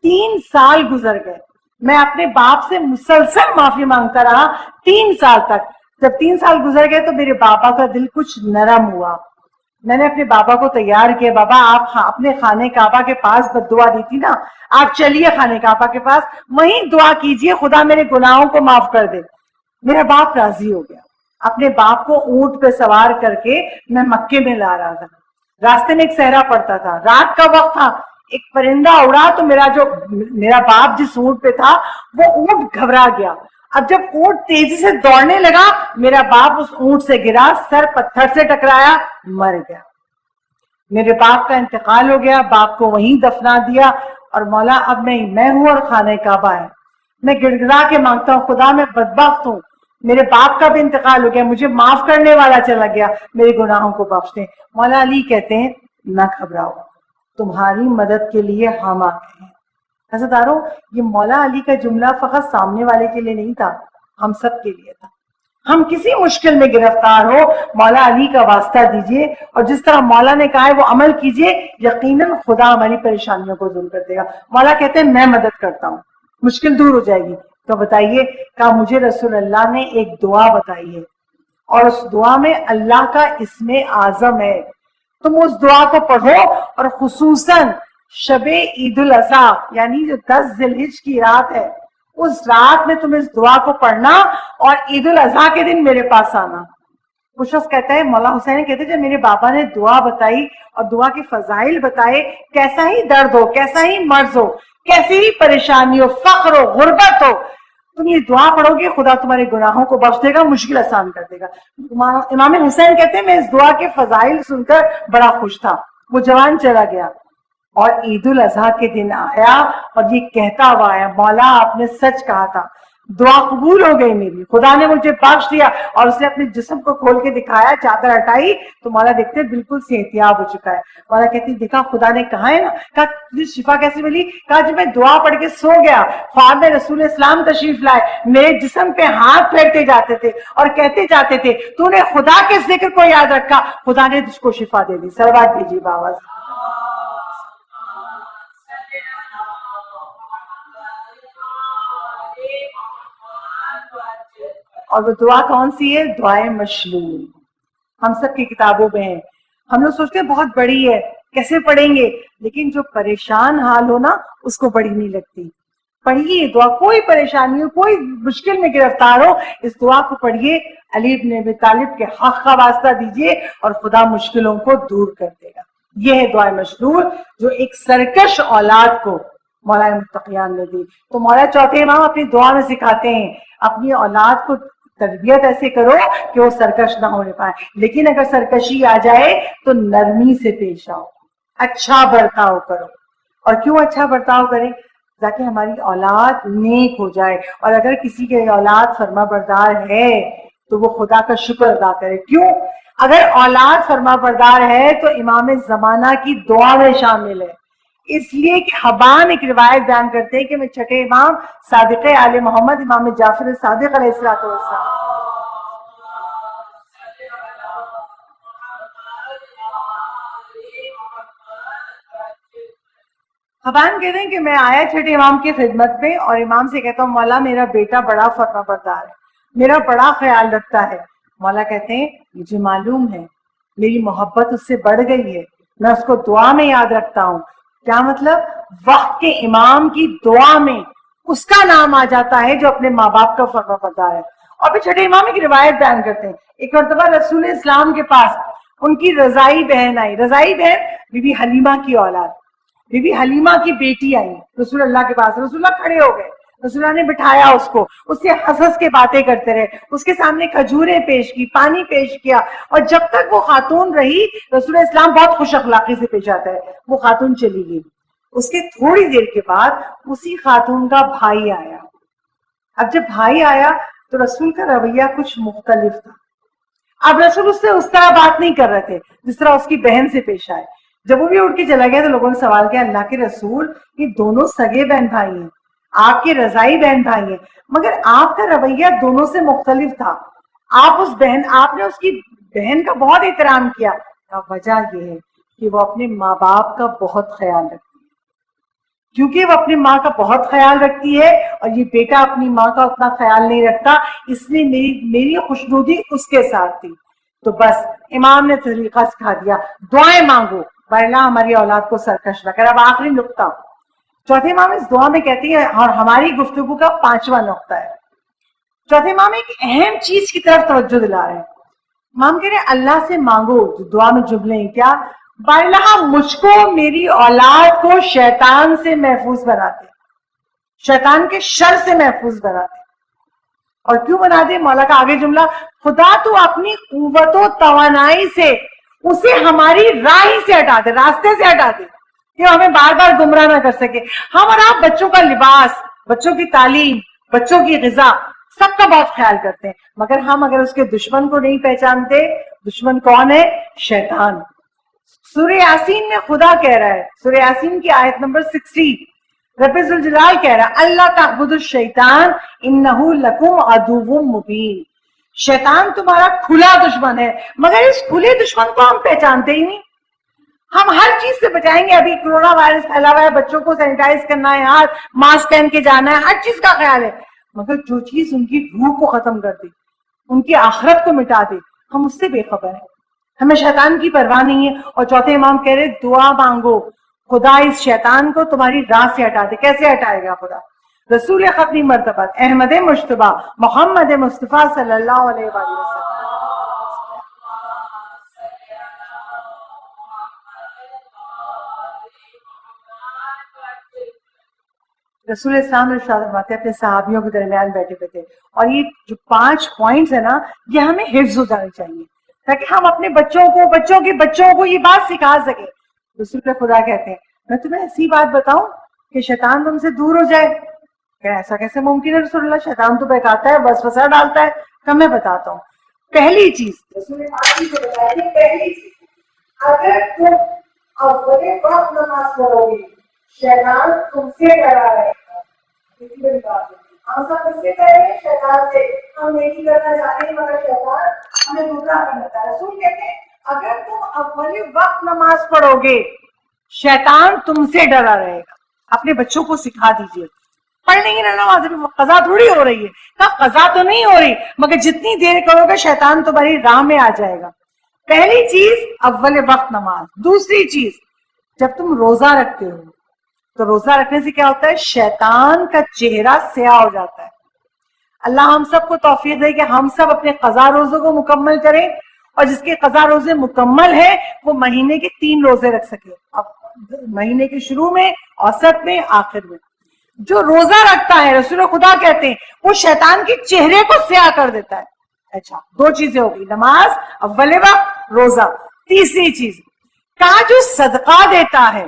3 سال گزر گئے, میں اپنے باپ سے مسلسل معافی مانگتا رہا 3 سال تک. جب 3 سال گزر گئے تو میرے بابا کا دل کچھ نرم ہوا, میں نے اپنے بابا کو تیار کیا، بابا آپ اپنے خانہ کعبہ کے پاس بد دعا دی تھی نا، آپ چلیے خانہ کعبہ کے پاس، وہیں دعا کیجئے خدا میرے گناہوں کو معاف کر دے۔ میرا باپ راضی ہو گیا۔ اپنے باپ کو اونٹ پہ سوار کر کے میں مکے میں لا رہا تھا، راستے میں ایک صحرا پڑتا تھا، رات کا وقت تھا، ایک پرندہ اڑا تو میرا باپ جس اونٹ پہ تھا وہ اونٹ گھبرا گیا۔ اب جب اونٹ تیزی سے دوڑنے لگا، میرا باپ اس اونٹ سے گرا، سر پتھر سے ٹکرایا، مر گیا۔ میرے باپ کا انتقال ہو گیا، باپ کو وہیں دفنا دیا، اور مولا اب میں ہوں اور خانہ کعبہ ہے۔ میں گڑ گڑا کے مانگتا ہوں خدا میں بدبخت ہوں، میرے باپ کا بھی انتقال ہو گیا، مجھے معاف کرنے والا چلا گیا، میرے گناہوں کو بخش دیں۔ مولا علی کہتے ہیں نہ گھبراؤ، تمہاری مدد کے لیے ہم آتے ہیں۔ عزیزانو، یہ مولا علی کا جملہ فقط سامنے والے کے لیے نہیں تھا، ہم سب کے لیے تھا۔ ہم کسی مشکل میں گرفتار ہو، مولا علی کا واسطہ دیجئے، اور جس طرح مولا نے کہا ہے وہ عمل کیجئے، یقیناً خدا ہماری پریشانیوں کو دور کر دے گا۔ مولا کہتے ہیں میں مدد کرتا ہوں، مشکل دور ہو جائے گی۔ تو بتائیے، کہا مجھے رسول اللہ نے ایک دعا بتائی ہے، اور اس دعا میں اللہ کا اسم اعظم ہے، تم اس دعا کو پڑھو، اور خصوصاً شب عید الاضحیٰ یعنی جو 10 ذی الحجہ کی رات ہے، اس رات میں تم اس دعا کو پڑھنا، اور عید الاضحیٰ کے دن میرے پاس آنا۔ کچھ شخص کہتا ہے، مولا حسین کہتے ہیں جب میرے بابا نے دعا بتائی اور دعا کے فضائل بتائے، کیسا ہی درد ہو، کیسا ہی مرض ہو، کیسی ہی پریشانی ہو، فقر ہو، غربت ہو، تم یہ دعا پڑھو گے خدا تمہارے گناہوں کو بخش دے گا، مشکل آسان کر دے گا۔ امام حسین کہتے ہیں میں اس دعا کے فضائل سن کر بڑا خوش تھا۔ وہ جوان چلا گیا اور عید الاضحیٰ کے دن آیا اور یہ کہتا ہوا آیا، مولا آپ نے سچ کہا تھا، دعا قبول ہو گئی میری، خدا نے مجھے بخش دیا۔ اور اس نے اپنے جسم کو کھول کے دکھایا، چادر ہٹائی تو مولا دیکھتے بالکل صحتیاب ہو چکا ہے۔ مولا کہتی دیکھا خدا نے کہا ہے نا، کہا تجھے شفا کیسے ملی؟ کہا جب میں دعا پڑھ کے سو گیا، خواب میں رسول اسلام تشریف لائے، میرے جسم پہ ہاتھ پھیرتے جاتے تھے اور کہتے جاتے تھے تو نے خدا کے ذکر کو یاد رکھا، خدا نے تجھ کو شفا دے دی۔ صلوات دیجیے بابا۔ اور وہ دعا کون سی ہے؟ دعائے مشلول، ہم سب کی کتابوں میں ہے۔ ہم لوگ سوچتے ہیں بہت بڑی ہے، کیسے پڑھیں گے؟ لیکن جو پریشان حال ہو نا، اس کو بڑی نہیں لگتی۔ پڑھیے دعا، کوئی پریشانی ہو، کوئی مشکل میں گرفتار ہو، اس دعا کو پڑھیے، علی بن ابی طالب کے حق کا واسطہ دیجیے اور خدا مشکلوں کو دور کر دے گا۔ یہ ہے دعائے مشلول جو ایک سرکش اولاد کو مولا متقیان نے دی۔ تو مولا چوتھے امام اپنی دعا میں سکھاتے ہیں اپنی اولاد کو تربیت ایسے کرو کہ وہ سرکش نہ ہونے پائے، لیکن اگر سرکشی آ جائے تو نرمی سے پیش آؤ، اچھا برتاؤ کرو۔ اور کیوں اچھا برتاؤ کریں؟ تاکہ ہماری اولاد نیک ہو جائے، اور اگر کسی کی اولاد فرما بردار ہے تو وہ خدا کا شکر ادا کرے۔ کیوں؟ اگر اولاد فرما بردار ہے تو امام زمانہ کی دعا میں شامل ہے۔ اس لیے کہ حبان ایک روایت بیان کرتے ہیں کہ میں چھٹے امام صادق آل محمد امام جعفر صادق علیہ السلام، حبان کہتے ہیں کہ میں آیا چھٹے امام کی خدمت میں اور امام سے کہتا ہوں مولا میرا بیٹا بڑا فرما بردار ہے، میرا بڑا خیال رکھتا ہے۔ مولا کہتے ہیں مجھے معلوم ہے، میری محبت اس سے بڑھ گئی ہے، میں اس کو دعا میں یاد رکھتا ہوں۔ کیا مطلب؟ وقت کے امام کی دعا میں اس کا نام آ جاتا ہے جو اپنے ماں باپ کا فرما بردار ہے۔ اور پھر چھٹے امام ایک روایت بیان کرتے ہیں، ایک مرتبہ رسول اسلام کے پاس ان کی رضائی بہن آئی۔ رضائی بہن بی بی حلیمہ کی اولاد، بی بی حلیمہ کی بیٹی آئی رسول اللہ کے پاس۔ رسول اللہ کھڑے ہو گئے، رسول اللہ نے بٹھایا اس کو، اس سے ہنس کے باتیں کرتے رہے، اس کے سامنے کھجوریں پیش کی، پانی پیش کیا، اور جب تک وہ خاتون رہی رسول اسلام بہت خوش اخلاقی سے پیش آتا ہے۔ وہ خاتون چلی گئی، اس کے تھوڑی دیر کے بعد اسی خاتون کا بھائی آیا۔ اب جب بھائی آیا تو رسول کا رویہ کچھ مختلف تھا۔ اب رسول اس سے اس طرح بات نہیں کر رہے تھے جس طرح اس کی بہن سے پیش آئے۔ جب وہ بھی اٹھ کے چلا گیا تو لوگوں نے سوال کیا، اللہ کے رسول یہ دونوں سگے بہن بھائی ہیں، آپ کے رضائی بہن بھائی ہیں، مگر آپ کا رویہ دونوں سے مختلف تھا، آپ نے اس کی بہن کا بہت احترام کیا۔ وجہ یہ ہے کہ وہ اپنے ماں باپ کا بہت خیال رکھتی ہے، کیونکہ وہ اپنی ماں کا بہت خیال رکھتی ہے اور یہ بیٹا اپنی ماں کا اتنا خیال نہیں رکھتا، اس لیے میری خوشنودی اس کے ساتھ تھی۔ تو بس امام نے طریقہ سکھا دیا, دعائیں مانگو اللہ ہماری اولاد کو سرکش نہ کرے. اب آخری نقطہ چوتھے امام اس دعا میں کہتی ہے, اور ہماری گفتگو کا 5واں نقطہ ہے. چوتھے امام ایک اہم چیز کی طرف توجہ دلا رہے ہیں. امام کہہ رہے ہیں اللہ سے مانگو, دعا میں جملے ہیں کیا, اللہ مجھ کو میری اولاد کو شیطان سے محفوظ بنا دے, شیطان کے شر سے محفوظ بنا دے. اور کیوں بنا دے؟ مولا کا آگے جملہ, خدا تو اپنی قوت و توانائی سے اسے ہماری راہ سے ہٹا دے, راستے سے ہٹا دے, کہ ہمیں بار بار گمراہ نہ کر سکے. ہم اور آپ بچوں کا لباس, بچوں کی تعلیم, بچوں کی غذا سب کا بہت خیال کرتے ہیں, مگر ہم اگر اس کے دشمن کو نہیں پہچانتے, دشمن کون ہے؟ شیطان. سورہ یاسین میں خدا کہہ رہا ہے, سورہ یاسین کی آیت نمبر 60, رب ذوالجلال کہہ رہا ہے اللہ تعبدوا الشیطان انہ لکم عدو مبین. شیطان تمہارا کھلا دشمن ہے, مگر اس کھلے دشمن کو ہم پہچانتے ہی نہیں. ہم ہر چیز سے بچائیں گے, ابھی کورونا وائرس پھیلا ہوا ہے, بچوں کو سینیٹائز کرنا ہے, ہاتھ ماسک پہن کے جانا ہے, ہر چیز کا خیال ہے, مگر جو چیز ان کی روح کو ختم کر دے, ان کی آخرت کو مٹا دے, ہم اس سے بے خبر ہیں, ہمیں شیطان کی پرواہ نہیں ہے. اور چوتھے امام کہہ رہے دعا مانگو خدا اس شیطان کو تمہاری راہ سے ہٹا دے. کیسے ہٹائے گا خدا؟ رسول ختمی مرتبت احمد مجتبیٰ محمد مصطفیٰ صلی اللہ علیہ وآلہ وسلم. رسول اسلام ارشاد فرماتے اپنے صحابیوں کے درمیان بیٹھے ہوئے, اور یہ جو 5 پوائنٹس ہیں نا, یہ ہمیں حفظ ہو جانے چاہیے تاکہ ہم اپنے بچوں کو, بچوں کے بچوں کو یہ بات سکھا سکیں. رسول خدا کہتے ہیں میں تمہیں ایسی بات بتاؤں کہ شیطان تم سے دور ہو جائے. کہ ایسا کیسے ممکن ہے رسول اللہ, شیطان تو بہکاتا ہے, وسوسہ ڈالتا ہے. کہ میں بتاتا ہوں. پہلی چیز رسول پاک کو بتائی, پہلی چیز اگر تم اول وقت نماز پڑھو گے شیطان تم سے ڈرا رہے گا. ہم سب اس سے کہہ رہے ہیں شیطان سے, ہم نیکی کرنا چاہتے ہیں مگر شیطان ہمیں گمراہ کرتا ہے. رسول کہتے ہیں اگر تم اول وقت نماز پڑھو گے شیطان تم سے ڈرا رہے گا. اپنے بچوں کو سکھا دیجئے, پڑھ نہیں رہنا نماز, قضا تھوڑی ہو رہی ہے. کہا قضا تو نہیں ہو رہی, مگر جتنی دیر کرو گے شیطان تمہاری راہ میں آ جائے گا. پہلی چیز اول وقت نماز. دوسری چیز جب تم روزہ رکھتے ہو تو روزہ رکھنے سے کیا ہوتا ہے؟ شیطان کا چہرہ سیاہ ہو جاتا ہے. اللہ ہم سب کو توفیق دے کہ ہم سب اپنے قضا روزوں کو مکمل کریں, اور جس کے قضا روزے مکمل ہیں وہ مہینے کے 3 روزے رکھ سکے, اب مہینے کے شروع میں, اوسط میں, آخر میں. جو روزہ رکھتا ہے رسول خدا کہتے ہیں وہ شیطان کے چہرے کو سیاہ کر دیتا ہے. اچھا, 2 چیزیں ہوگی, نماز اول وقت, روزہ. تیسری چیز کہا جو صدقہ دیتا ہے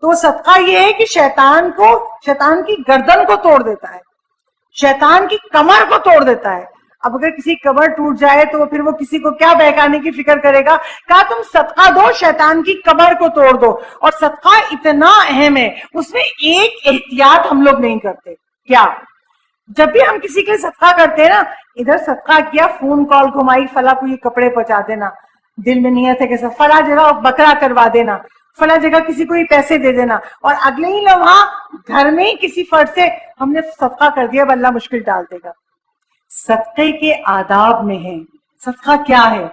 تو صدقہ یہ ہے کہ شیطان کی گردن کو توڑ دیتا ہے, شیطان کی کمر کو توڑ دیتا ہے. اب اگر کسی کمر ٹوٹ جائے تو پھر وہ کسی کو کیا بہکانے کی فکر کرے گا؟ کہا تم صدقہ دو, شیطان کی کمر کو توڑ دو. اور صدقہ اتنا اہم ہے, اس میں ایک احتیاط ہم لوگ نہیں کرتے. کیا؟ جب بھی ہم کسی کے لیے صدقہ کرتے ہیں نا, ادھر صدقہ کیا, فون کال گھمائی, فلاں کو یہ کپڑے پہنچا دینا, دل میں نیت ہے کہ فلاں جگہ بکرا کروا دینا, فلاں جگہ کسی کو یہ پیسے دے دینا, اور اگلے ہی لمحہ گھر میں ہی کسی فرد سے ہم نے صدقہ کر دیا, اب اللہ مشکل ڈال دے گا. صدقے کے آداب میں ہے. صدقہ کیا ہے؟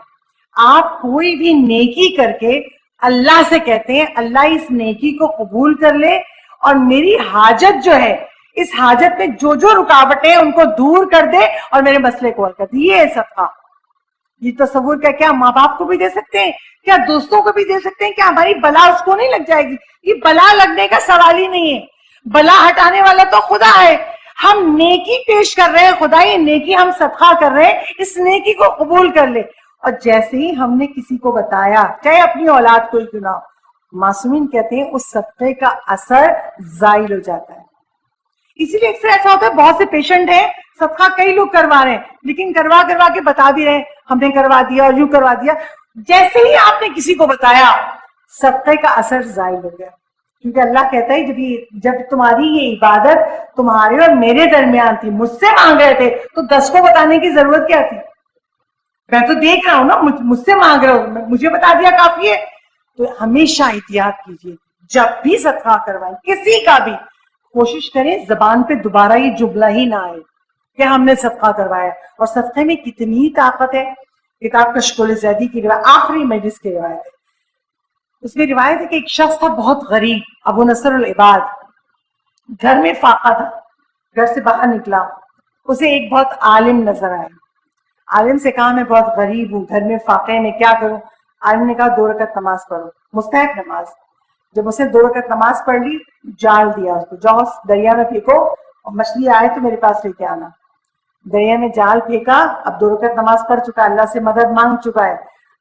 آپ کوئی بھی نیکی کر کے اللہ سے کہتے ہیں اللہ اس نیکی کو قبول کر لے, اور میری حاجت جو ہے, اس حاجت میں جو جو رکاوٹیں ان کو دور کر دے, اور میرے مسئلے کو حل کر دے. یہ ہے صدقہ. یہ تصور کیا ماں باپ کو بھی دے سکتے ہیں, کیا دوستوں کو بھی دے سکتے ہیں, کیا ہماری بلا اس کو نہیں لگ جائے گی؟ یہ بلا لگنے کا سوال ہی نہیں ہے, بلا ہٹانے والا تو خدا ہے. ہم نیکی پیش کر رہے ہیں, خدا یہ نیکی ہم صدقہ کر رہے ہیں, اس نیکی کو قبول کر لے. اور جیسے ہی ہم نے کسی کو بتایا, چاہے اپنی اولاد کو ہی کیوں نہ ہو, معصومین کہتے ہیں اس صدقے کا اثر زائل ہو جاتا ہے. اسی لیے اکثر ایسا ہوتا ہے, بہت سے پیشنٹ ہیں, صدقہ کئی لوگ کروا رہے ہیں, لیکن کروا کے بتا بھی رہے ہیں ہم نے کروا دیا اور یوں کروا دیا. جیسے ہی آپ نے کسی کو بتایا صدقے کا اثر زائل ہو گیا. کیونکہ اللہ کہتا ہے جب تمہاری یہ عبادت تمہارے اور میرے درمیان تھی, مجھ سے مانگ رہے تھے, تو 10 کو بتانے کی ضرورت کیا تھی؟ میں تو دیکھ رہا ہوں نا, مجھ سے مانگ رہے ہو, مجھے بتا دیا کافی ہے. تو ہمیشہ احتیاط کیجیے, جب بھی صدقہ کروائیں کسی کا بھی, کوشش کریں زبان پہ دوبارہ یہ جملہ ہی نہ آئے کہ ہم نے صدقہ کروایا. اور صدقے میں کتنی طاقت ہے. کتاب کشکول زیدی کی روایت، آخری مجلس کی روایت ہے. اس میں روایت ہے کہ ایک شخص تھا بہت غریب، ابو نصر العباد، گھر میں فاقہ تھا. گھر سے باہر نکلا، اسے ایک بہت عالم نظر آیا. عالم سے کہا میں بہت غریب ہوں، گھر میں فاقے میں کیا کروں؟ عالم نے کہا 2 رکعت نماز پڑھو، مستحب نماز. جب اسے 2 رکعت نماز پڑھ لی، جال دیا اس کو، جاؤ دریا میں پھینکو اور مچھلی آئے تو میرے پاس لے کے آنا. دریا میں جال پھینکا، اب 2 رکعت نماز پڑھ چکا، اللہ سے مدد مانگ چکا ہے.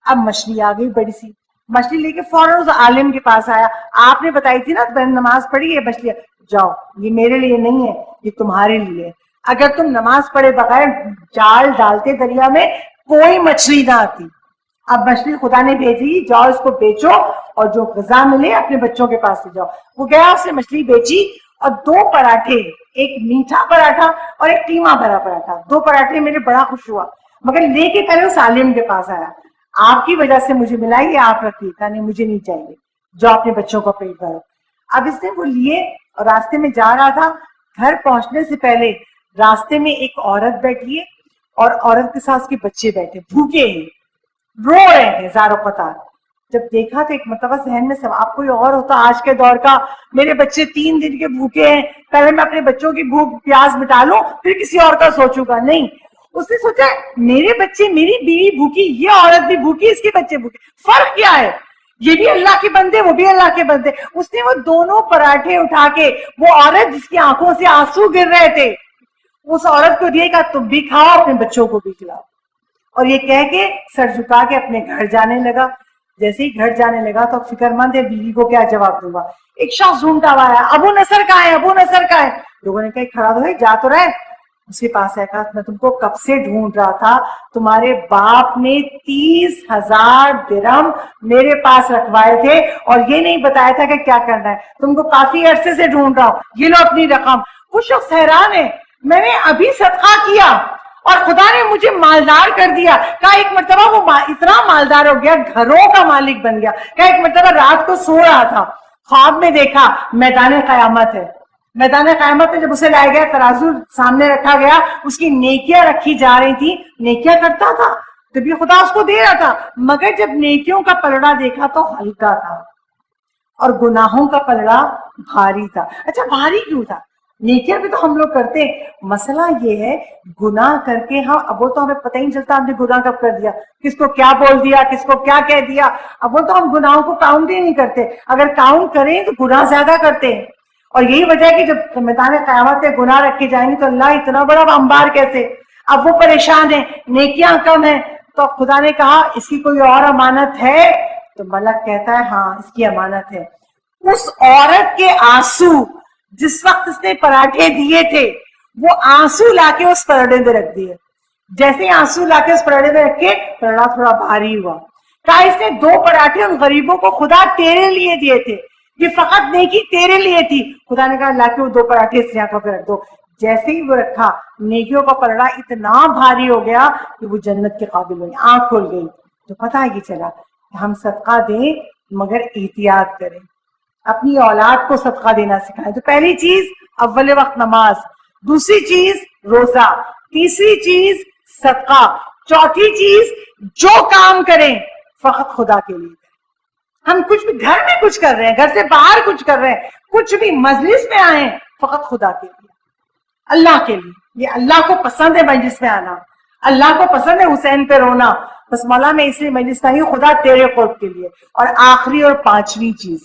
اب مچھلی آ گئی بڑی سی، مچھلی لے کے فوراً اس عالم کے پاس آیا. آپ نے بتائی تھی نا میں نے نماز پڑھی، یہ مچھلی جاؤ، یہ میرے لیے نہیں ہے، یہ تمہارے لیے ہے. اگر تم نماز پڑھے بغیر جال ڈالتے دریا میں کوئی مچھلی نہ آتی. اب مچھلی خدا نے بھیجی، جاؤ اس کو بیچو اور جو غذا ملے اپنے بچوں کے پاس لے جاؤ. وہ گیا، اس نے مچھلی بیچی اور 2 پراٹھے، ایک میٹھا پراٹھا اور ایک قیمہ بھرا پراٹھا، 2 پراٹھے میرے بڑا خوش ہوا، مگر لے کے پہلے اس عالم کے پاس آیا. آپ کی وجہ سے مجھے ملا، یہ آپ رکھیے. کہا نہیں مجھے نہیں چاہیے، جو اپنے بچوں کا پیٹ بھرو. اب اس نے وہ لیے اور راستے میں جا رہا تھا. گھر پہنچنے سے پہلے راستے میں ایک عورت بیٹھی ہے اور عورت کے ساتھ اس کے بچے بیٹھے، بھوکے ہیں، رو رہے ہیں زار و قطار. جب دیکھا تو ایک مرتبہ ذہن میں سوال، کوئی اور ہوتا آج کے دور کا، میرے بچے 3 دن کے بھوکے ہیں، پہلے میں اپنے بچوں کی بھوک پیاس مٹا لوں پھر کسی اور کا سوچوں گا. نہیں، اس نے سوچا میرے بچے، میری بیوی بھوکی، یہ عورت بھی بھوکی، اس کے بچے بھوکے، فرق کیا ہے؟ یہ بھی اللہ کے بندے، وہ بھی اللہ کے بندے. اس نے وہ دونوں پراٹھے اٹھا کے، وہ عورت جس کی آنکھوں سے آنسو گر رہے تھے، اس عورت کو دیے گا تم بھی کھاؤ، اپنے بچوں کو بھی کھلاؤ. اور یہ کہہ کے سر جھکا کے اپنے گھر جانے لگا. جیسے ہی گھر جانے لگا تو فکر مند ہے بیوی کو کیا جواب دوں گا. ایک شخص ڈھونڈتا ہوا آیا، ابو نصر کہاں ہے، ابو نصر کہاں ہے؟ لوگوں نے کہا کھڑا تو ہے، جا تو رہے. اس کے پاس ہے، کہا میں تم کو کب سے ڈھونڈ رہا تھا، تمہارے باپ نے 30,000 درہم میرے پاس رکھوائے تھے اور یہ نہیں بتایا تھا کہ کیا کرنا ہے. تم کو کافی عرصے سے ڈھونڈ رہا ہوں، یہ لو اپنی رقم. وہ شخص حیران ہے، میں نے ابھی صدقہ کیا اور خدا نے مجھے مالدار کر دیا. کہا ایک مرتبہ وہ اتنا مالدار ہو گیا، گھروں کا مالک بن گیا. کہا ایک مرتبہ رات کو سو رہا تھا، خواب میں دیکھا میدان قیامت ہے. میدان قیامت میں جب اسے لایا گیا، ترازو سامنے رکھا گیا، اس کی نیکیاں رکھی جا رہی تھی، نیکیاں کرتا تھا تو بھی خدا اس کو دے رہا تھا، مگر جب نیکیوں کا پلڑا دیکھا تو ہلکا تھا اور گناہوں کا پلڑا بھاری تھا. اچھا بھاری کیوں تھا؟ نیکیاں بھی تو ہم لوگ کرتے ہیں، مسئلہ یہ ہے گناہ کر کے اب وہ تو ہمیں پتہ ہی نہیں چلتا ہم نے گناہ کب کر دیا، کس کو کیا بول دیا، کس کو کیا کہہ دیا. اب وہ تو ہم گناہوں کو کاؤنٹ ہی نہیں کرتے، اگر کاؤنٹ کریں تو گناہ زیادہ کرتے ہیں. اور یہی وجہ ہے کہ جب میدان قیامت میں گناہ رکھے جائیں گے تو اللہ اتنا بڑا انبار کیسے. اب وہ پریشان ہیں، نیکیاں کم ہیں، تو خدا نے کہا اس کی کوئی اور امانت ہے؟ تو ملک کہتا ہے ہاں اس کی امانت ہے. اس عورت کے آنسو، جس وقت اس نے پراٹھے دیے تھے، وہ آنسو لا کے اس پراٹھے میں رکھ دیے. جیسے آنسو لا کے اس پراٹھے میں رکھ کے پراٹھا تھوڑا بھاری ہوا. کہا اس نے 2 پراٹھے ان غریبوں کو خدا تیرے لیے دیے تھے، یہ فقط نیکی تیرے لیے تھی. خدا نے کہا لا کے وہ 2 پراٹھے اس آنکھوں پہ رکھ دو. جیسے ہی وہ رکھا، نیکیوں کا پلڑا اتنا بھاری ہو گیا کہ وہ جنت کے قابل ہوئی، آنکھ کھل گئی. تو پتہ یہ چلا کہ ہم صدقہ دیں مگر احتیاط کریں، اپنی اولاد کو صدقہ دینا سکھائیں. تو پہلی چیز اول وقت نماز، دوسری چیز روزہ، تیسری چیز صدقہ، چوتھی چیز جو کام کریں فقط خدا کے لیے. ہم کچھ بھی گھر میں کچھ کر رہے ہیں، گھر سے باہر کچھ کر رہے ہیں، کچھ بھی مجلس میں آئے ہیں فقط خدا کے لیے، اللہ کے لیے. یہ اللہ کو پسند ہے مجلس میں آنا، اللہ کو پسند ہے حسین پہ رونا. بس مولا میں اس لیے مجلس میں آئی ہوں خدا تیرے قرب کے لیے. اور آخری اور 5ویں چیز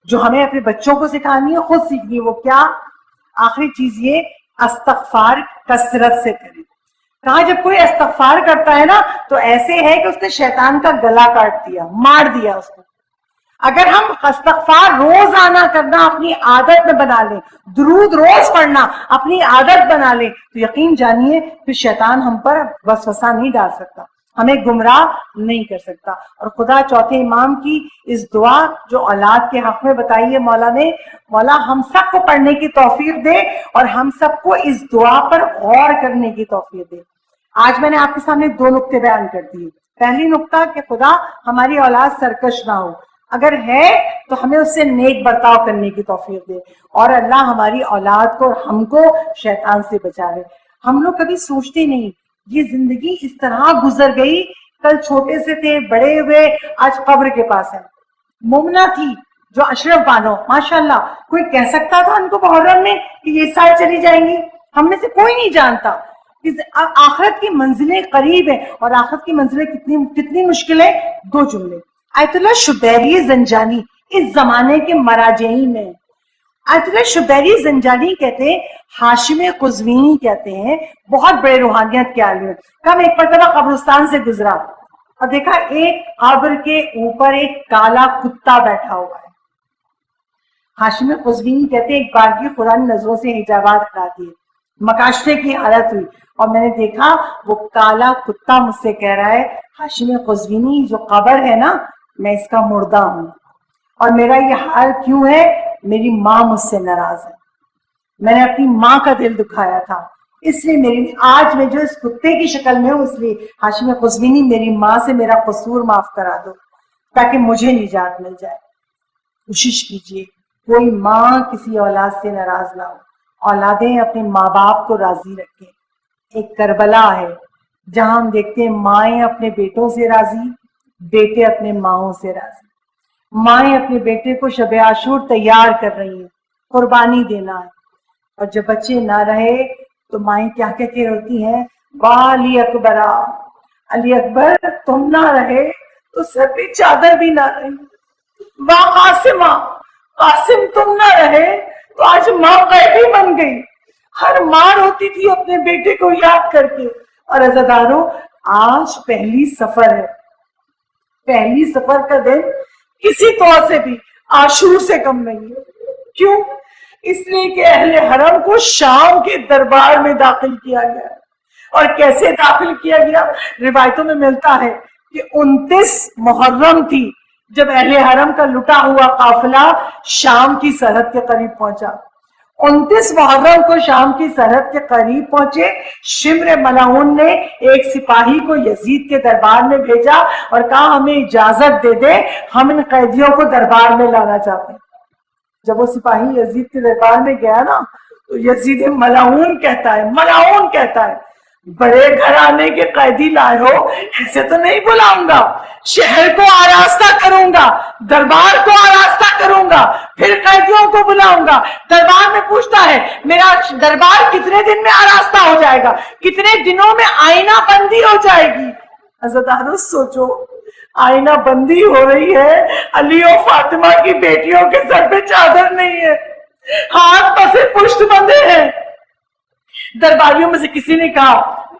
جو ہمیں اپنے بچوں کو سکھانی ہے، خود سیکھنی ہے، وہ کیا؟ آخری چیز یہ استغفار کثرت سے کریں. کہا جب کوئی استغفار کرتا ہے نا تو ایسے ہے کہ اس نے شیطان کا گلا کاٹ دیا، مار دیا اس کو. اگر ہم استغفار روزانہ کرنا اپنی عادت میں بنا لیں، درود روز پڑھنا اپنی عادت بنا لیں، تو یقین جانیے پھر شیطان ہم پر وسوسہ نہیں ڈال سکتا، ہمیں گمراہ نہیں کر سکتا. اور خدا چوتھے امام کی اس دعا جو اولاد کے حق میں بتائی ہے مولا نے، مولا ہم سب کو پڑھنے کی توفیق دے اور ہم سب کو اس دعا پر غور کرنے کی توفیق دے. آج میں نے آپ کے سامنے 2 نقطے بیان کر دیے. پہلی نقطہ کہ خدا ہماری اولاد سرکش نہ ہو، اگر ہے تو ہمیں اس سے نیک برتاؤ کرنے کی توفیق دے، اور اللہ ہماری اولاد کو اور ہم کو شیطان سے بچا لے. ہم لوگ کبھی سوچتے نہیں، یہ زندگی اس طرح گزر گئی کل چھوٹے سے تھے, بڑے ہوئے, آج قبر کے پاس ہیں. مومنہ تھی جو اشرف بانو, ماشاءاللہ. کوئی کہہ سکتا تھا ان کو محرم میں کہ یہ سال چلی جائیں گی؟ ہم میں سے کوئی نہیں جانتا. آخرت کی منزلیں قریب ہیں, اور آخرت کی منزلیں کتنی مشکل ہے. 2 جملے. آیت اللہ شبیری زنجانی اس زمانے کے مراجعین میں. آیت اللہ شبیری زنجانی کہتے ہیں, ہاشم قزوینی کہتے ہیں, بہت بڑے روحانیت کے عالم. کم ایک مرتبہ قبرستان سے گزرا اور دیکھا ایک قبر کے اوپر ایک کالا کتا بیٹھا ہوا ہے. ہاشم قزوینی کہتے ہیں ایک بار کی خدا نے نظروں سے حجابات ہٹا دیے, مکاشفے کی حالت ہوئی, اور میں نے دیکھا وہ کالا کتا مجھ سے کہہ رہا ہے, ہاشم قزوینی جو قبر ہے نا, میں اس کا مردہ ہوں, اور میرا یہ حال کیوں ہے؟ میری ماں مجھ سے ناراض ہے, میں نے اپنی ماں کا دل دکھایا تھا, اس لیے آج میں جو اس کتے کی شکل میں ہوں, اس لیے ہاشم قزوینی میری ماں سے میرا قصور معاف کرا دو تاکہ مجھے نجات مل جائے. کوشش کیجئے کوئی ماں کسی اولاد سے ناراض نہ ہو, اولادیں اپنے ماں باپ کو راضی رکھیں. ایک کربلا ہے جہاں ہم دیکھتے ہیں مائیں اپنے بیٹوں سے راضی, بیٹے اپنے ماؤں سے راضی. مائیں اپنے بیٹے کو شب عاشور تیار کر رہی ہیں, قربانی دینا ہے, اور جب بچے نہ رہے تو مائیں کیا کہہ کے روتی ہیں, واہ علی اکبرا, علی اکبر تم نہ رہے تو سر پہ چادر بھی نہ رہی. واہ قاسمہ, قاسم تم نہ رہے تو آج ماں قیدی بن گئی. ہر ماں روتی تھی اپنے بیٹے کو یاد کر کے. اور عزیزانو, آج پہلی سفر ہے, پہلی سفر کا دن کسی طور سے بھی عاشور سے کم نہیں ہے. کیوں؟ اس لیے کہ اہل حرم کو شام کے دربار میں داخل کیا گیا. اور کیسے داخل کیا گیا؟ روایتوں میں ملتا ہے کہ 29 محرم تھی جب اہل حرم کا لٹا ہوا قافلہ شام کی سرحد کے قریب پہنچا. 29 محرم کو شام کی سرحد کے قریب پہنچے. شمر ملعون نے ایک سپاہی کو یزید کے دربار میں بھیجا اور کہا ہمیں اجازت دے دے, ہم ان قیدیوں کو دربار میں لانا چاہتے ہیں. جب وہ سپاہی یزید کے دربار میں گیا نا, تو یزید ملعون کہتا ہے بڑے گھرانے کے قیدی لائے ہو, ایسے تو نہیں بلاؤں گا, شہر کو آراستہ کروں گا, دربار کو آراستہ کروں گا, پھر قیدیوں کو بلاؤں گا. دربار میں پوچھتا ہے میرا دربار کتنے دن میں آراستہ ہو جائے گا, کتنے دنوں میں آئینہ بندی ہو جائے گی. عزیزانو سوچو, آئینہ بندی ہو رہی ہے, علی اور فاطمہ کی بیٹیوں کے سر پہ چادر نہیں ہے, ہاتھ پسے پشت بندے ہیں. درباریوں میں سے کسی نے کہا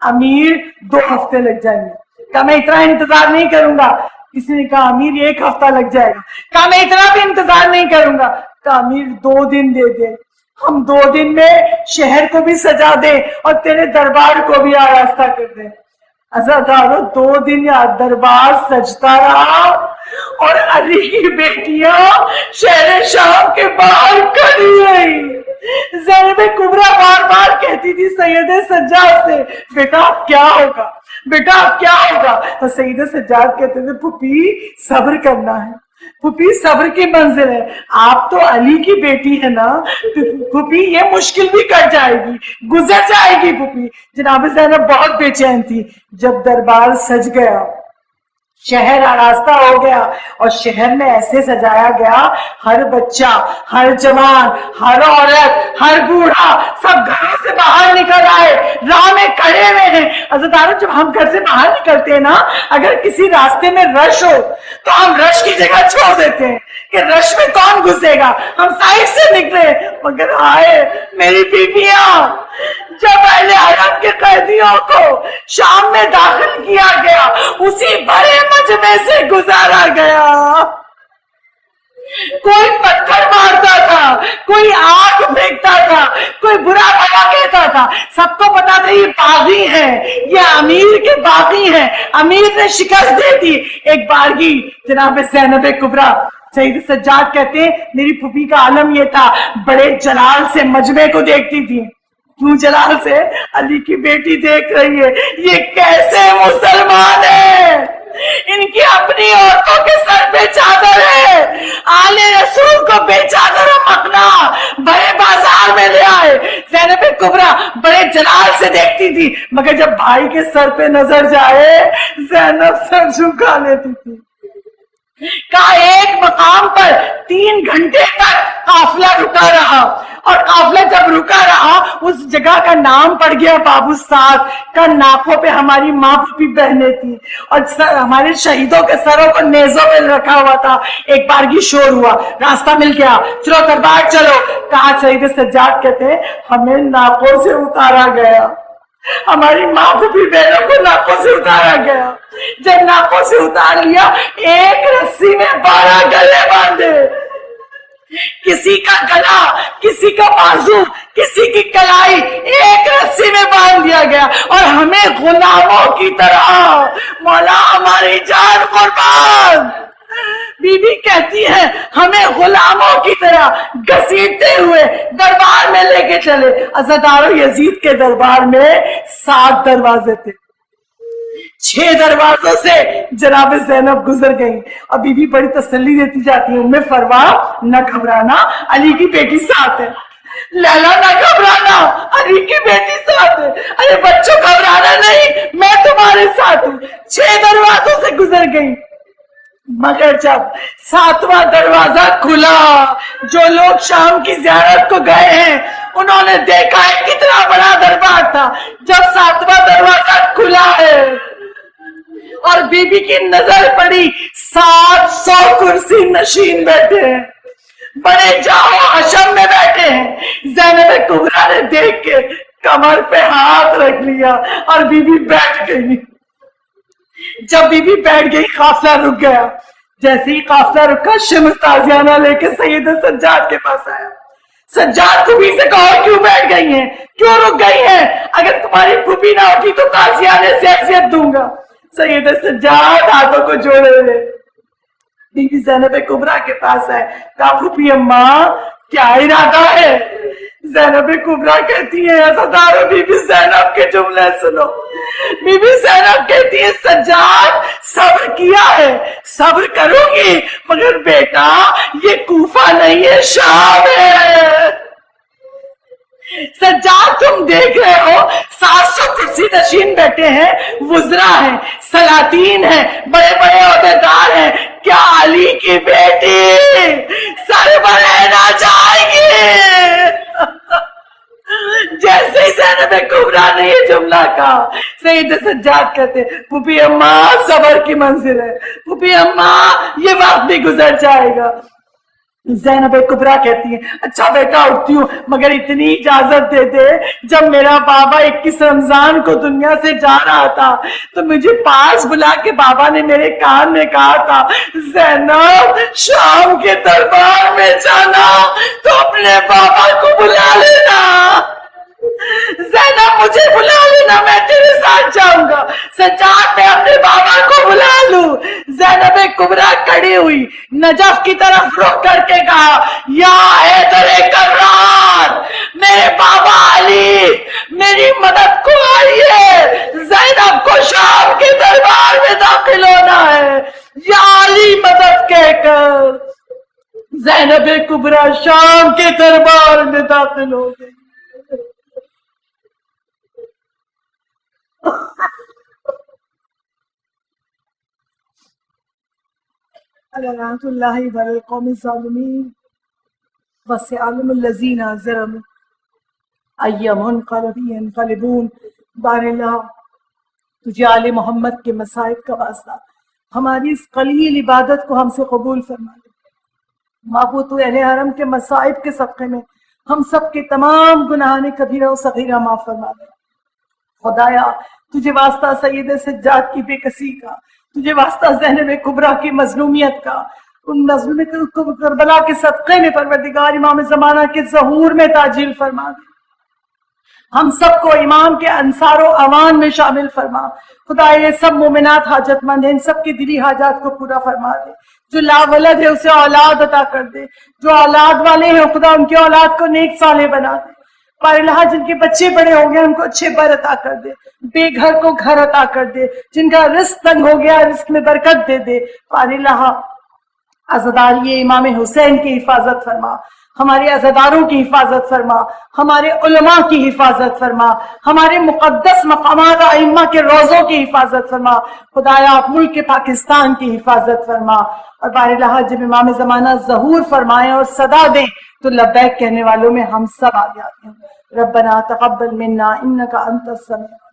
امیر 2 ہفتے لگ جائیں گے. کہا میں اتنا انتظار نہیں کروں گا. کسی نے کہا امیر 1 ہفتہ لگ جائے گا. کہا میں اتنا بھی انتظار نہیں کروں گا. کہا امیر 2 دن دے دے, ہم 2 دن میں شہر کو بھی سجا دیں اور تیرے دربار کو بھی آراستہ کر دیں. عزادارو 2 دن یا دربار سجتا رہا اور علی کی بیٹیاں شہر شام کے باہر کھڑی رہی. زینب کبریٰ بار بار کہتی تھی سید سجاد سے, بیٹا اب کیا ہوگا, بیٹا اب کیا ہوگا. تو سید سجاد کہتے تھے پھوپھی صبر کرنا ہے, پھوپھی صبر کی منزل ہے, آپ تو علی کی بیٹی ہے نا, پھوپھی یہ مشکل بھی کٹ جائے گی, گزر جائے گی پھوپھی. جناب زینب بہت بے چین تھی. جب دربار سج گیا, شہر آراستہ ہو گیا, اور شہر میں ایسے سجایا گیا, ہر بچہ, ہر جوان, ہر عورت, ہر بوڑھا سب گھروں سے باہر نکل آئے, راہ میں کھڑے ہوئے ہیں. عزیزانو جب ہم گھر سے باہر نکلتے ہیں نا, اگر کسی راستے میں رش ہو تو ہم رش کی جگہ چھوڑ دیتے ہیں کہ رش میں کون گھسے گا, ہم سائڈ سے نکلے. مگر آئے میری بیٹیاں, جب اہل حرم کے قیدیوں کو شام میں داخل کیا گیا, اسی بڑے مجمع سے گزارا گیا. کوئی پتھر مارتا تھا, کوئی آگ پھینکتا تھا, کوئی برا بھلا کہتا تھا. سب کو پتا تھا یہ باغی ہیں, یہ امیر کے باغی ہیں. امیر نے شکست دے دی. ایک بارگی جناب زینب کبریٰ سید سجاد کہتے ہیں میری پھوپھی کا عالم یہ تھا, بڑے جلال سے مجمع کو دیکھتی تھی. کیوں جلال سے؟ علی کی بیٹی دیکھ رہی ہے, یہ کیسے مسلمان ہے, ان کی اپنی عورتوں کے سر پہ چادر ہے. آل رسول کو بے چادر و مخنا بڑے بازار میں لے آئے. زینب کبریٰ بڑے جلال سے دیکھتی تھی، مگر جب بھائی کے سر پہ نظر جائے زینب سر جھکا لیتی تھی۔ کہا ایک مقام پر 3 گھنٹے تک قافلہ رکا رہا، اور قافلہ جب رکا رہا اس جگہ کا نام پڑ گیا بابو سعد کا۔ ناکوں پہ ہماری ماں بھی بہنیں تھی، اور ہمارے شہیدوں کے سروں کو نیزوں میں رکھا ہوا تھا۔ ایک بارگی شور ہوا، راستہ مل گیا، چلو دربار چلو۔ کہا شہید سجاد کہتے ہیں ہمیں ناکوں سے اتارا گیا، ہماری ماں بھی بہنوں کو ناکوں سے اتارا گیا۔ جب ناکوں سے اتار لیا ایک رسی میں 12 گلے باندھے، کسی کا گلا، کسی کا بازو، کسی کی کلائی ایک رسی میں باندھ دیا گیا، اور ہمیں غلاموں کی طرح مولا ہماری جان قربان۔ بی بی کہتی ہے ہمیں غلاموں کی طرح گھسیٹتے ہوئے دربار میں لے کے چلے۔ عزادار یزید کے دربار میں 7 دروازے تھے، 6 دروازوں سے جناب زینب گزر گئی، اور بی بی بڑی تسلی دیتی جاتی ہے، ام فروا نہ گھبرانا، علی کی بیٹی ساتھ ہے، لیلا نہ گھبرانا، علی کی بیٹی ساتھ ہے، ارے بچوں گھبرانا نہیں، میں تمہارے ساتھ ہوں۔ 6 دروازوں سے گزر گئی، مگر جب 7واں دروازہ کھلا، جو لوگ شام کی زیارت کو گئے ہیں انہوں نے دیکھا ہے کتنا بڑا دربار تھا۔ جب 7واں دروازہ کھلا ہے اور بی بی کی نظر پڑی 700 کرسی نشین بیٹھے ہیں، بڑے جاؤ حشم میں بیٹھے ہیں۔ زینب کبریٰ نے دیکھ کے کمر پہ ہاتھ رکھ لیا اور بی بی بیٹھ گئی۔ جب بی بی بیٹھ گئی قافلہ رک گیا۔ جیسے ہی قافلہ رکا شمر تازیانہ لے کے سید سجاد کے پاس آیا۔ سجاد پھوپھی سے کہو کیوں بیٹھ گئی ہیں، کیوں رک گئی ہیں؟ اگر تمہاری پھوپھی نہ ہوتی تو تازیانے سے حیثیت دوں گا۔ سید سجاد ہاتھوں کو جوڑے ہوئے بی بی زینب کبریٰ کے پاس آئے، کہا پھوپھی اماں کیا ارادہ ہے؟ زینب کبریٰ کہتی ہے عزادارو بی بی زینب کے جملے سنو۔ بی بی زینب کہتی ہے سجاد صبر کیا ہے، صبر کروں گی، مگر بیٹا یہ کوفہ نہیں ہے شام ہے۔ سجاد تم دیکھ رہے ہو 700 کرسی نشین بیٹھے ہیں، وزراء ہیں، سلاطین ہیں، بڑے بڑے عہدیدار ہیں، کیا علی کی بیٹی سربراہ نہ جائے گی؟ جیسے ہی زینب کبریٰ نے یہ جملہ کہا سید سجاد کہتے پھوپھی اماں صبر کی منزل ہے، پھوپھی اماں یہ وقت بھی گزر جائے گا۔ زینب کبریٰ کہتی ہے اچھا بیٹا اٹھتی ہوں، مگر اتنی اجازت دے دے، جب میرا بابا 21 رمضان کو دنیا سے جا رہا تھا تو مجھے پاس بلا کے بابا نے میرے کان میں کہا تھا زینب شام کے دربار میں جانا تو اپنے بابا کو بلا لینا، زینب مجھے بلا لینا میں تیرے ساتھ جاؤں گا۔ سجاد میں اپنے بابا کو بلا لوں۔ زینب کبریٰ کھڑی ہوئی نجف کی طرف رخ کر کے کہا یا حیدر کرار، میرے بابا علی میری مدد کو آئیے، زینب کو شام کے دربار میں داخل ہونا ہے۔ یا علی مدد کہہ کر زینب کبریٰ شام کے دربار میں داخل ہو گئی۔ لعنت اللہ علی القوم الظالمین وسيعلم الذین ظلموا أي منقلب ينقلبون۔ بار اللہ تجھے آل محمد کے مصائب کا واسطہ ہماری اس قلیل عبادت کو ہم سے قبول فرما لے۔ معبود تو اہل حرم کے مصائب کے صدقے میں ہم سب کے تمام گناہان کبیرہ و صغیرہ معاف فرما دے۔ خدایا تجھے واسطہ سید سجاد کی بے کسی کا، تجھے واسطہ زینب کبریٰ کی مظلومیت کا، ان مظلومیت کربلا کے صدقے میں پروردگار امام زمانہ کے ظہور میں تعجیل فرما دے۔ ہم سب کو امام کے انصار و اوان میں شامل فرما۔ خدا یہ سب مومنات حاجت مند ہیں، ان سب کی دلی حاجات کو پورا فرما دے۔ جو لا ولد ہے اسے اولاد عطا کر دے، جو اولاد والے ہیں خدا ان کی اولاد کو نیک صالح بنا دے۔ پر اللہ جن کے بچے بڑے ہو گئے ان کو اچھے بر عطا کر دے، بے گھر کو گھر عطا کر دے، جن کا رزق تنگ ہو گیا رزق میں برکت دے دے۔ پر اللہ عزاداری امام حسین کی حفاظت فرما، ہمارے عزاداروں کی حفاظت فرما، ہمارے علماء کی حفاظت فرما، ہمارے مقدس مقامات ائمہ کے روضوں کی حفاظت فرما، خدایا ملک پاکستان کی حفاظت فرما، اور بار الہ جب امام زمانہ ظہور فرمائیں اور صدا دیں تو لبیک کہنے والوں میں ہم سب آ جاتے ہیں۔ ربنا تقبل منا انک انت السمیع